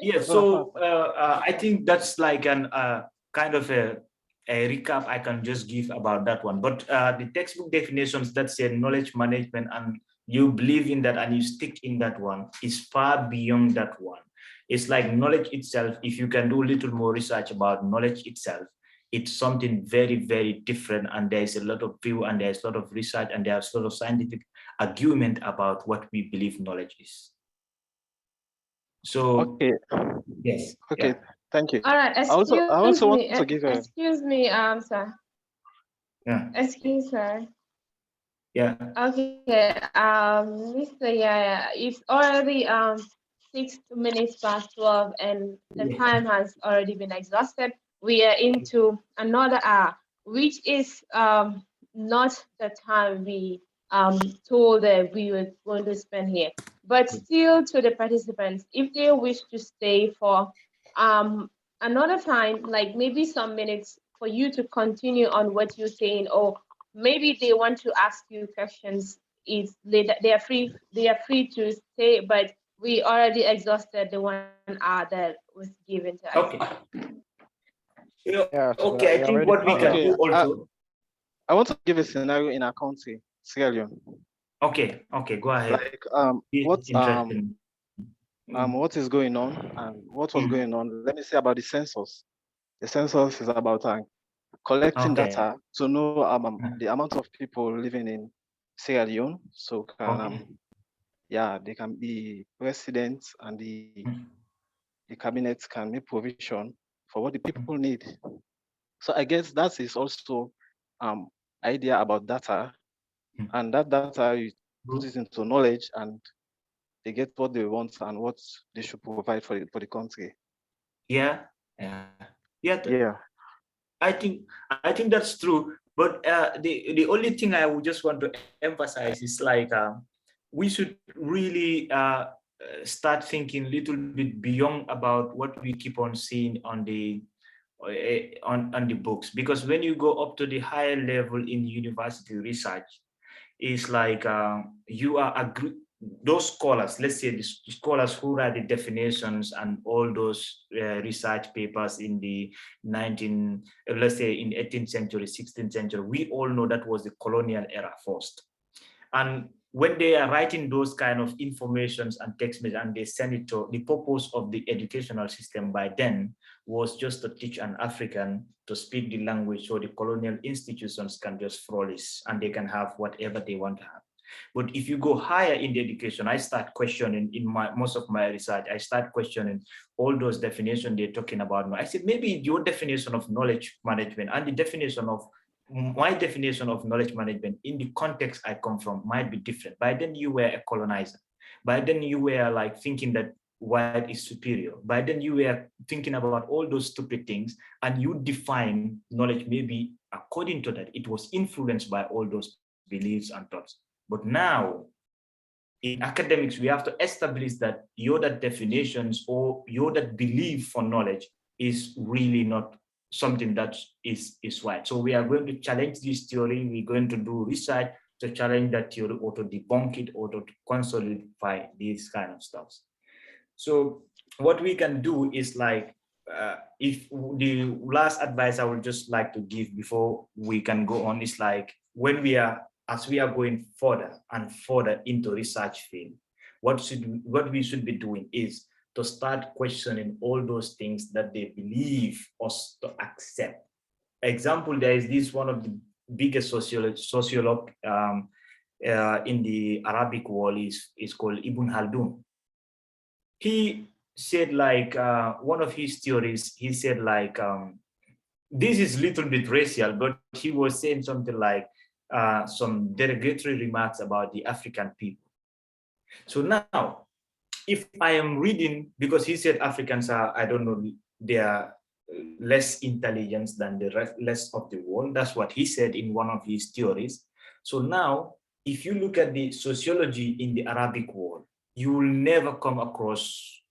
Yeah, so I think that's like an kind of a recap I can just give about that one. But the textbook definitions that say knowledge management and you believe in that and you stick in that one is far beyond that one. It's like knowledge itself. If you can do a little more research about knowledge itself, it's something very, very different. And there's a lot of view and there's a lot of research and there's a lot of scientific argument about what we believe knowledge is. So, okay. Yes. Okay. Yeah. Thank you. All right. I also want to give a... Excuse me, sir. Yeah. Excuse me. Yeah. Okay. Mr. Yahya, it's already 6 minutes past 12, and the time has already been exhausted. We are into another hour, which is not the time we told that we were going to spend here. But still, to the participants, if they wish to stay for another time, like maybe some minutes for you to continue on what you're saying, or maybe they want to ask you questions, they are free to stay, but we already exhausted the 1 hour that was given to us. Okay. Yeah, so okay, I think what we can do also. I want to give a scenario in our country, Sierra Leone. Okay, go ahead. Like what is going on and what was going on? Let me say about the census. The census is about collecting data to know the amount of people living in Sierra Leone. So they can be presidents and the cabinet can make provision for what the people need. So I guess that is also idea about data, and that data you put it into knowledge and they get what they want and what they should provide for the country. Yeah. I think that's true. But the only thing I would just want to emphasize is like we should really start thinking a little bit beyond about what we keep on seeing on the books, because when you go up to the higher level in university research, it's like you are those scholars, let's say the scholars who write the definitions and all those research papers in the let's say in 18th century, 16th century, we all know that was the colonial era first. And when they are writing those kind of informations and text messages and they send it to, the purpose of the educational system by then was just to teach an African to speak the language so the colonial institutions can just flourish and they can have whatever they want to have. But if you go higher in the education, I start questioning in most of my research, I start questioning all those definitions they're talking about. I said, maybe your definition of knowledge management and the definition of my definition of knowledge management in the context I come from might be different. By then you were a colonizer. By then you were like thinking that white is superior. By then you were thinking about all those stupid things and you define knowledge maybe according to that. It was influenced by all those beliefs and thoughts. But now in academics, we have to establish that your that definitions or your that belief for knowledge is really not something that is right. So we are going to challenge this theory. We're going to do research to challenge that theory or to debunk it or to consolidate these kind of stuff. So what we can do is like, if the last advice I would just like to give before we can go on is like, when we are, as we are going further and further into research field, what we should be doing is to start questioning all those things that they believe us to accept. Example, there is this one of the biggest sociolog in the Arabic world is called Ibn Khaldun. He said like, one of his theories, he said like, this is a little bit racial, but he was saying something like some derogatory remarks about the African people. So now, if I am reading, because he said Africans are, I don't know, they are less intelligent than the rest of the world. That's what he said in one of his theories. So now, if you look at the sociology in the Arabic world, you will never come across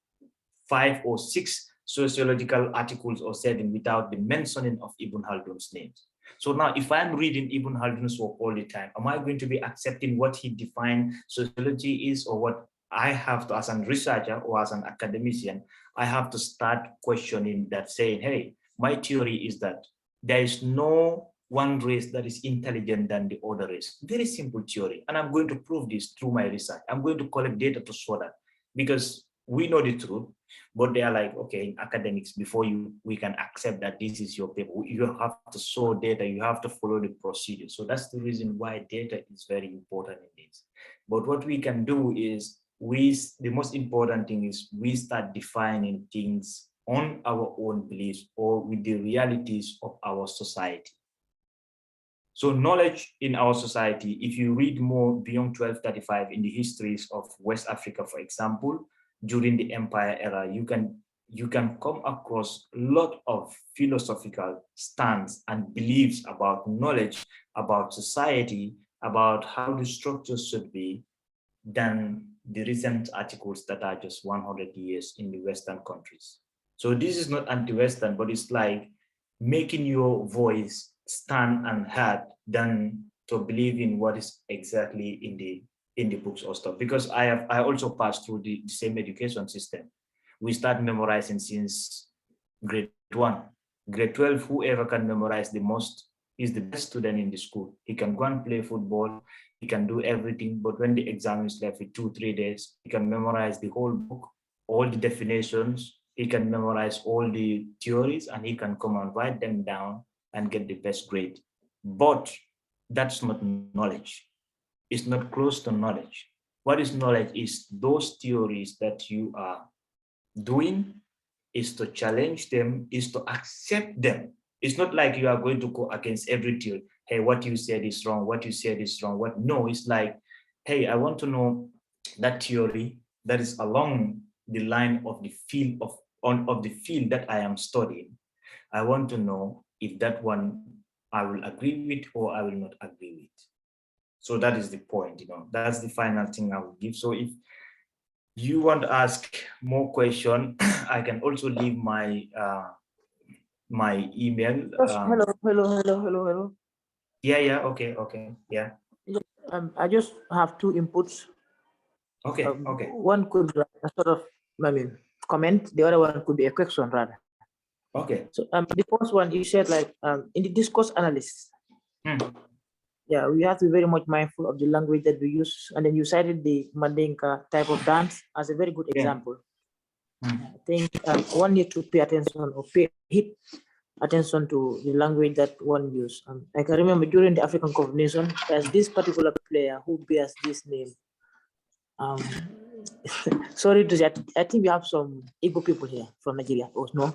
5 or 6 sociological articles or setting without the mentioning of Ibn Khaldun's names. So now, if I'm reading Ibn Khaldun's work all the time, am I going to be accepting what he defined sociology is, or what I have to, as a researcher or as an academician, I have to start questioning that, saying, hey, my theory is that there is no one race that is intelligent than the other race. Very simple theory. And I'm going to prove this through my research. I'm going to collect data to show that, because we know the truth, but they are like, okay, in academics, before we can accept that this is your paper, you have to show data, you have to follow the procedure. So that's the reason why data is very important in this. But what we can do is, the most important thing is we start defining things on our own beliefs or with the realities of our society. So knowledge in our society, if you read more beyond 1235 in the histories of West Africa, for example, during the Empire era, you can come across a lot of philosophical stance and beliefs about knowledge, about society, about how the structures should be, than the recent articles that are just 100 years in the Western countries. So this is not anti-Western, but it's like making your voice stand and heard than to believe in what is exactly in the books or stuff. Because I also passed through the same education system. We start memorizing since grade 1. Grade 12, whoever can memorize the most is the best student in the school. He can go and play football, he can do everything, but when the exam is left with 2-3 days, he can memorize the whole book, all the definitions, he can memorize all the theories, and he can come and write them down and get the best grade. But that's not knowledge. It's not close to knowledge. What is knowledge is those theories that you are doing, is to challenge them, is to accept them. It's not like you are going to go against every theory. Hey, what you said is wrong, what you said is wrong. No, it's like, hey, I want to know that theory that is along the line of the field of the field that I am studying. I want to know if that one I will agree with or I will not agree with. So that is the point, that's the final thing I will give. So if you want to ask more question, I can also leave my my email. Hello. Yeah, okay, yeah. I just have 2 inputs. Okay, okay. One could sort of, I mean, comment. The other one could be a question rather. Okay. So the first one you said, like, in the discourse analysis, yeah, we have to be very much mindful of the language that we use. And then you cited the Mandinka type of dance as a very good example. I think one needs to pay attention or pay attention to the language that one use. I can remember during the African Cup of Nations, there's this particular player who bears this name. Sorry to say, I think we have some Igbo people here from Nigeria. Oh, no?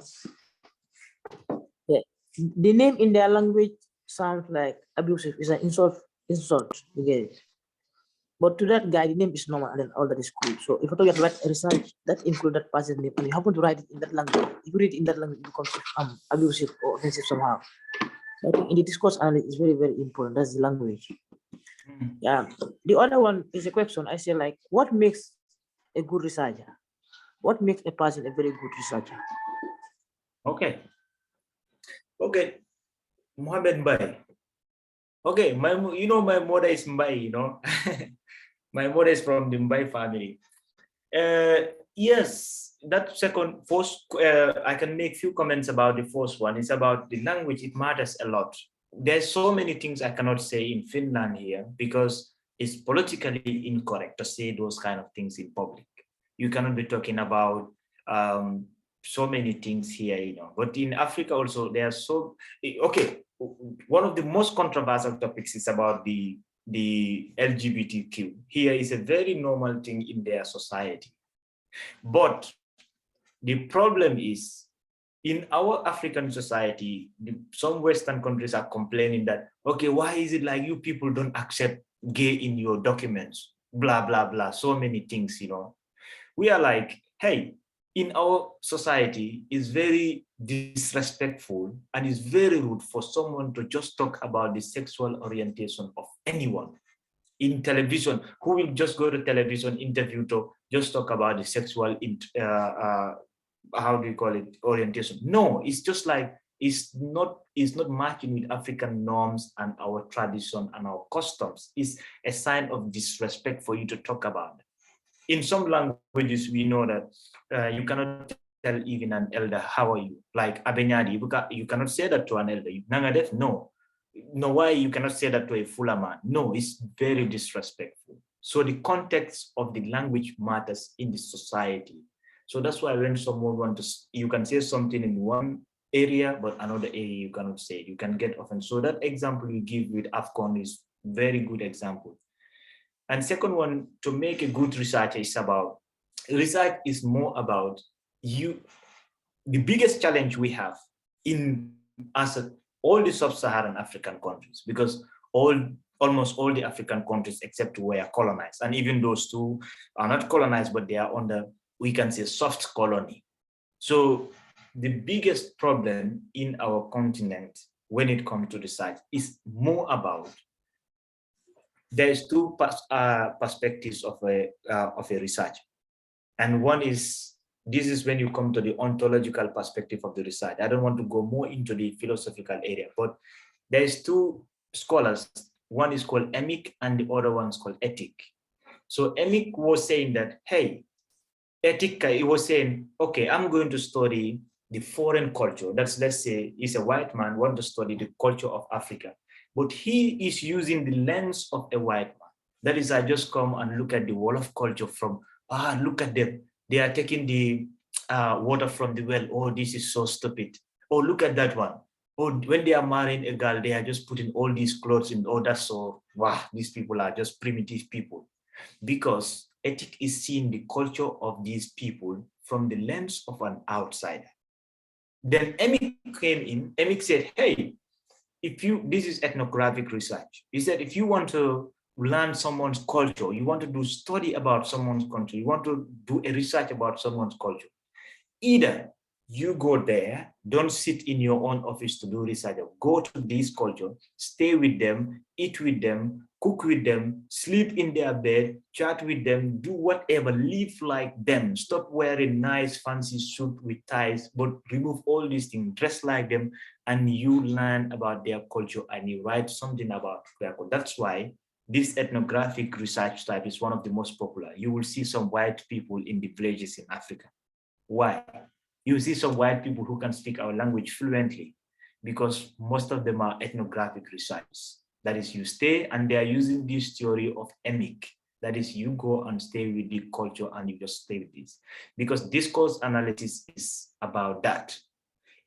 Yeah. The name in their language sounds like abusive. It's an insult. You get it? But to that guy, the name is normal, and then all that is cool. So if I talk about research that include that person's name, and you happen to write it in that language, if you read it in that language, it becomes abusive or offensive somehow. So I think in the discourse analysis is very, very important. That's the language. Yeah. The other one is a question. I say, like, what makes a good researcher? What makes a person a very good researcher? Okay. Okay. Mohammed Mbai. Okay, my mother is Mbai, my mother is from the Mbai family. Yes, that first, I can make few comments about the first one. It's about the language. It matters a lot. There's so many things I cannot say in Finland here because it's politically incorrect to say those kind of things in public. You cannot be talking about so many things here, But in Africa also, there are okay. One of the most controversial topics is about the LGBTQ. Here is a very normal thing in their society. But the problem is, in our African society, some Western countries are complaining that, okay, why is it like you people don't accept gay in your documents? Blah, blah, blah, so many things, We are like, hey, in our society, it's very disrespectful and it's very rude for someone to just talk about the sexual orientation of anyone in television. Who will just go to television interview to just talk about the sexual how do you call it, orientation? No, it's just like it's not matching with African norms and our tradition and our customs. It's a sign of disrespect for you to talk about. In some languages, we know that you cannot tell even an elder, how are you? Like Abenyadi, you cannot say that to an elder. Nangadef, no. No, why you cannot say that to a Fulama? No, it's very disrespectful. So the context of the language matters in the society. So that's why when someone you can say something in one area, but another area you cannot say. You can get offended. So that example you give with AFCON is very good example. And second one, to make a good research research is more about you. The biggest challenge we have in all the sub-Saharan African countries, because almost all the African countries except were colonized, and even those two are not colonized, but they are under, we can say, soft colony. So the biggest problem in our continent when it comes to research is more about, there's two perspectives of a research. And one is, this is when you come to the ontological perspective of the research. I don't want to go more into the philosophical area, but there's two scholars. One is called Emick and the other one is called Ethic. So Emick was saying that, hey, Ethic, he was saying, okay, I'm going to study the foreign culture. That's, let's say, he's a white man, want to study the culture of Africa. But he is using the lens of a white man. That is, I just come and look at the wall of culture from, look at them. They are taking the water from the well. Oh, this is so stupid. Oh, look at that one. Oh, when they are marrying a girl, they are just putting all these clothes in. Oh, that's so, wow, these people are just primitive people. Because Ethic is seeing the culture of these people from the lens of an outsider. Then Emick came in, Emick said, hey, this is ethnographic research. He said, if you want to learn someone's culture, you want to do study about someone's country, you want to do a research about someone's culture, either you go there, don't sit in your own office to do research, go to this culture, stay with them, eat with them, cook with them, sleep in their bed, chat with them, do whatever, live like them, stop wearing nice fancy suit with ties, but remove all these things, dress like them, and you learn about their culture and you write something about their culture. That's why this ethnographic research type is one of the most popular. You will see some white people in the villages in Africa. Why? You see some white people who can speak our language fluently because most of them are ethnographic research. That is, you stay and they are using this theory of emic. That is, you go and stay with the culture and you just stay with this. Because discourse analysis is about that.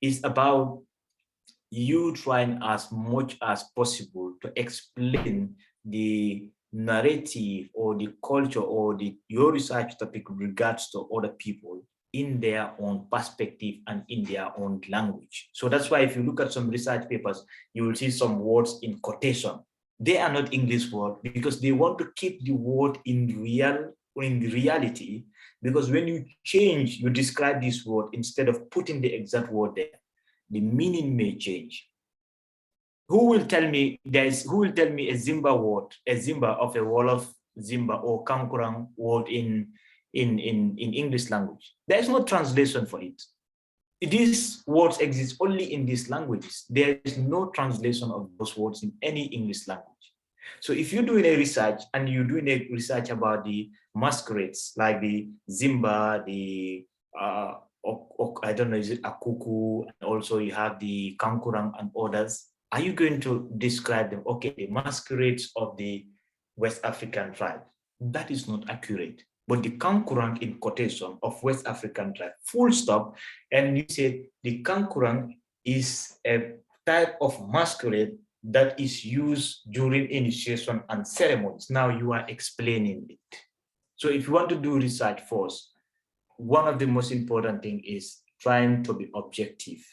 It's about you trying as much as possible to explain the narrative or the culture or your research topic with regards to other people in their own perspective and in their own language. So that's why if you look at some research papers, you will see some words in quotation. They are not English words because they want to keep the word in reality, because when you change, you describe this word instead of putting the exact word there, the meaning may change. Who will tell me a Zimba word, a Zimba of a wall of Zimba or Kankurang word in English language? There is no translation for it. These words exist only in these languages. There is no translation of those words in any English language. So if you're doing a research and you're doing a research about the masquerades, like the Zimba, the I don't know, is it Akuku, and also you have the Kankurang and others, are you going to describe them? Okay, the masquerades of the West African tribe. That is not accurate. But the Kankurang in quotation of West African tribe, full stop, and you said the Kankurang is a type of masquerade that is used during initiation and ceremonies. Now you are explaining it. So if you want to do research first, one of the most important things is trying to be objective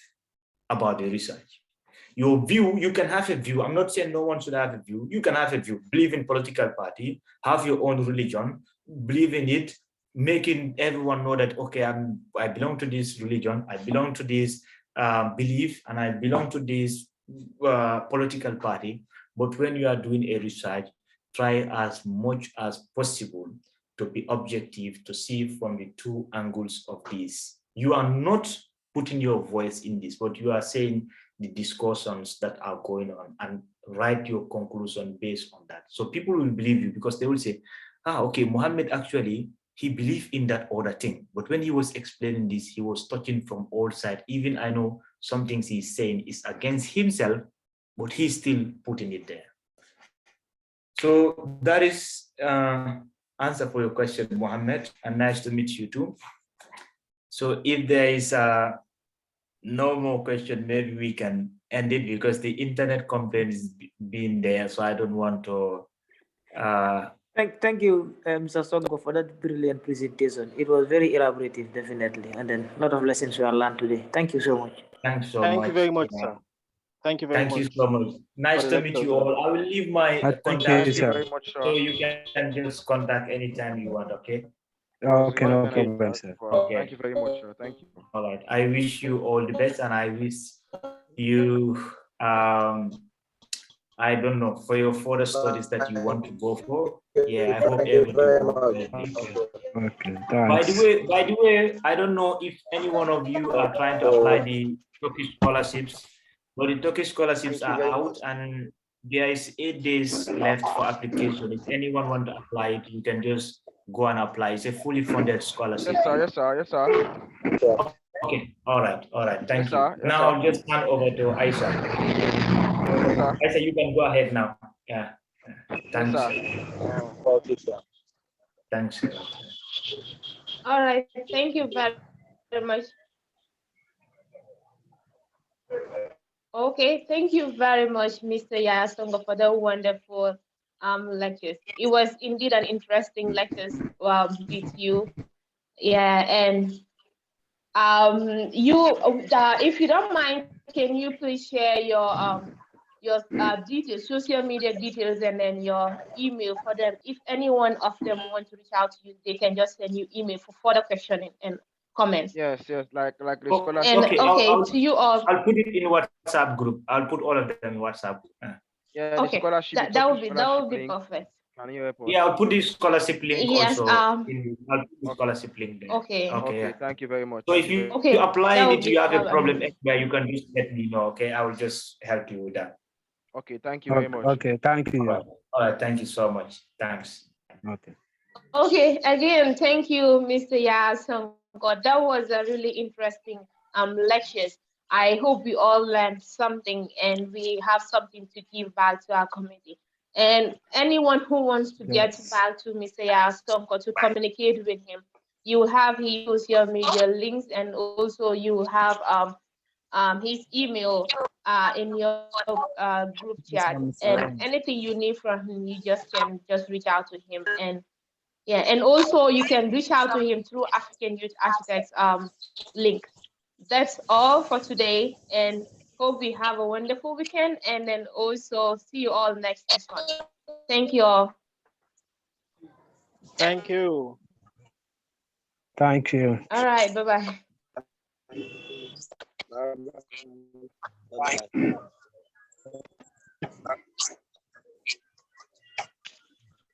about the research. Your view, you can have a view. I'm not saying no one should have a view. You can have a view, believe in political party, have your own religion, believe in it, making everyone know that, okay, I belong to this religion, I belong to this belief, and I belong to this political party. But when you are doing a research, try as much as possible to be objective, to see from the two angles of this. You are not putting your voice in this, but you are saying the discussions that are going on and write your conclusion based on that. So people will believe you because they will say, okay, Muhammad actually, he believed in that other thing. But when he was explaining this, he was touching from all sides. Even I know some things he's saying is against himself, but he's still putting it there. So that is answer for your question, Mohammed, and nice to meet you too. So if there is no more question, maybe we can end it because the internet complaint is being there, so I don't want to. Thank you, Mr. Sonko, for that brilliant presentation. It was very elaborative, definitely, and then a lot of lessons we have learned today. Thank you so much. Thanks so much. Thank you very much, sir. Thank you very much. Thank you so much. Nice to meet you all. I will leave my contact so you can just contact anytime you want, okay? Okay, no problem, sir. Okay. Thank you very much, sir. Thank you. All right. I wish you all the best, and I wish you, I don't know, for your further studies that you want to go for. Yeah, I hope everything Okay, thanks. By the way, I don't know if any one of you are trying to apply the Turkish scholarships, but the Turkish scholarships are out and there is 8 days left for application. If anyone want to apply it, you can just go and apply. It's a fully funded scholarship. Yes, sir. Yes, sir. Yes, sir. Okay. All right. All right. Thank Yes, you. sir. Yes, now sir. I'll just hand over to Aisha. Yes, sir. Aisha, you can go ahead now. Yeah. Thanks. Yes, sir. Thanks. All right. Thank you very much. Okay, thank you very much, Mr. Yahya Sonko, for the wonderful lectures. It was indeed an interesting lectures with you. Yeah, and if you don't mind, can you please share your details, social media details, and then your email for them? If any one of them want to reach out to you, they can just send you email for further questioning and comments. Yes, like the scholarship. scholarship. And okay, to you all. I'll put it in WhatsApp group. I'll put all of them in WhatsApp. Yeah, the scholarship. That would be perfect. Can you help us? Yeah, I'll put the scholarship link yes, also. I'll put the scholarship link there. Okay. Okay. Yeah. Thank you very much. So if you apply it, you have a problem, where you can just let me know. Okay, I will just help you with that. Okay. Thank you very much. Okay. Thank you. All All right, thank you so much. Thanks. Okay. Okay, again, thank you, Mr. Sonko. That was a really interesting lectures. I hope we all learned something and we have something to give back to our community. And anyone who wants to get back to Mr. Sonko to communicate with him, you have his social media links, and also you have his email in your group chat. And anything you need from him, you can just reach out to him. And yeah, and also you can reach out to him through African Youth Architects link. That's all for today, and hope we have a wonderful weekend, and then also see you all next one. Thank you all. Thank you. Thank you. All right, bye-bye. Bye.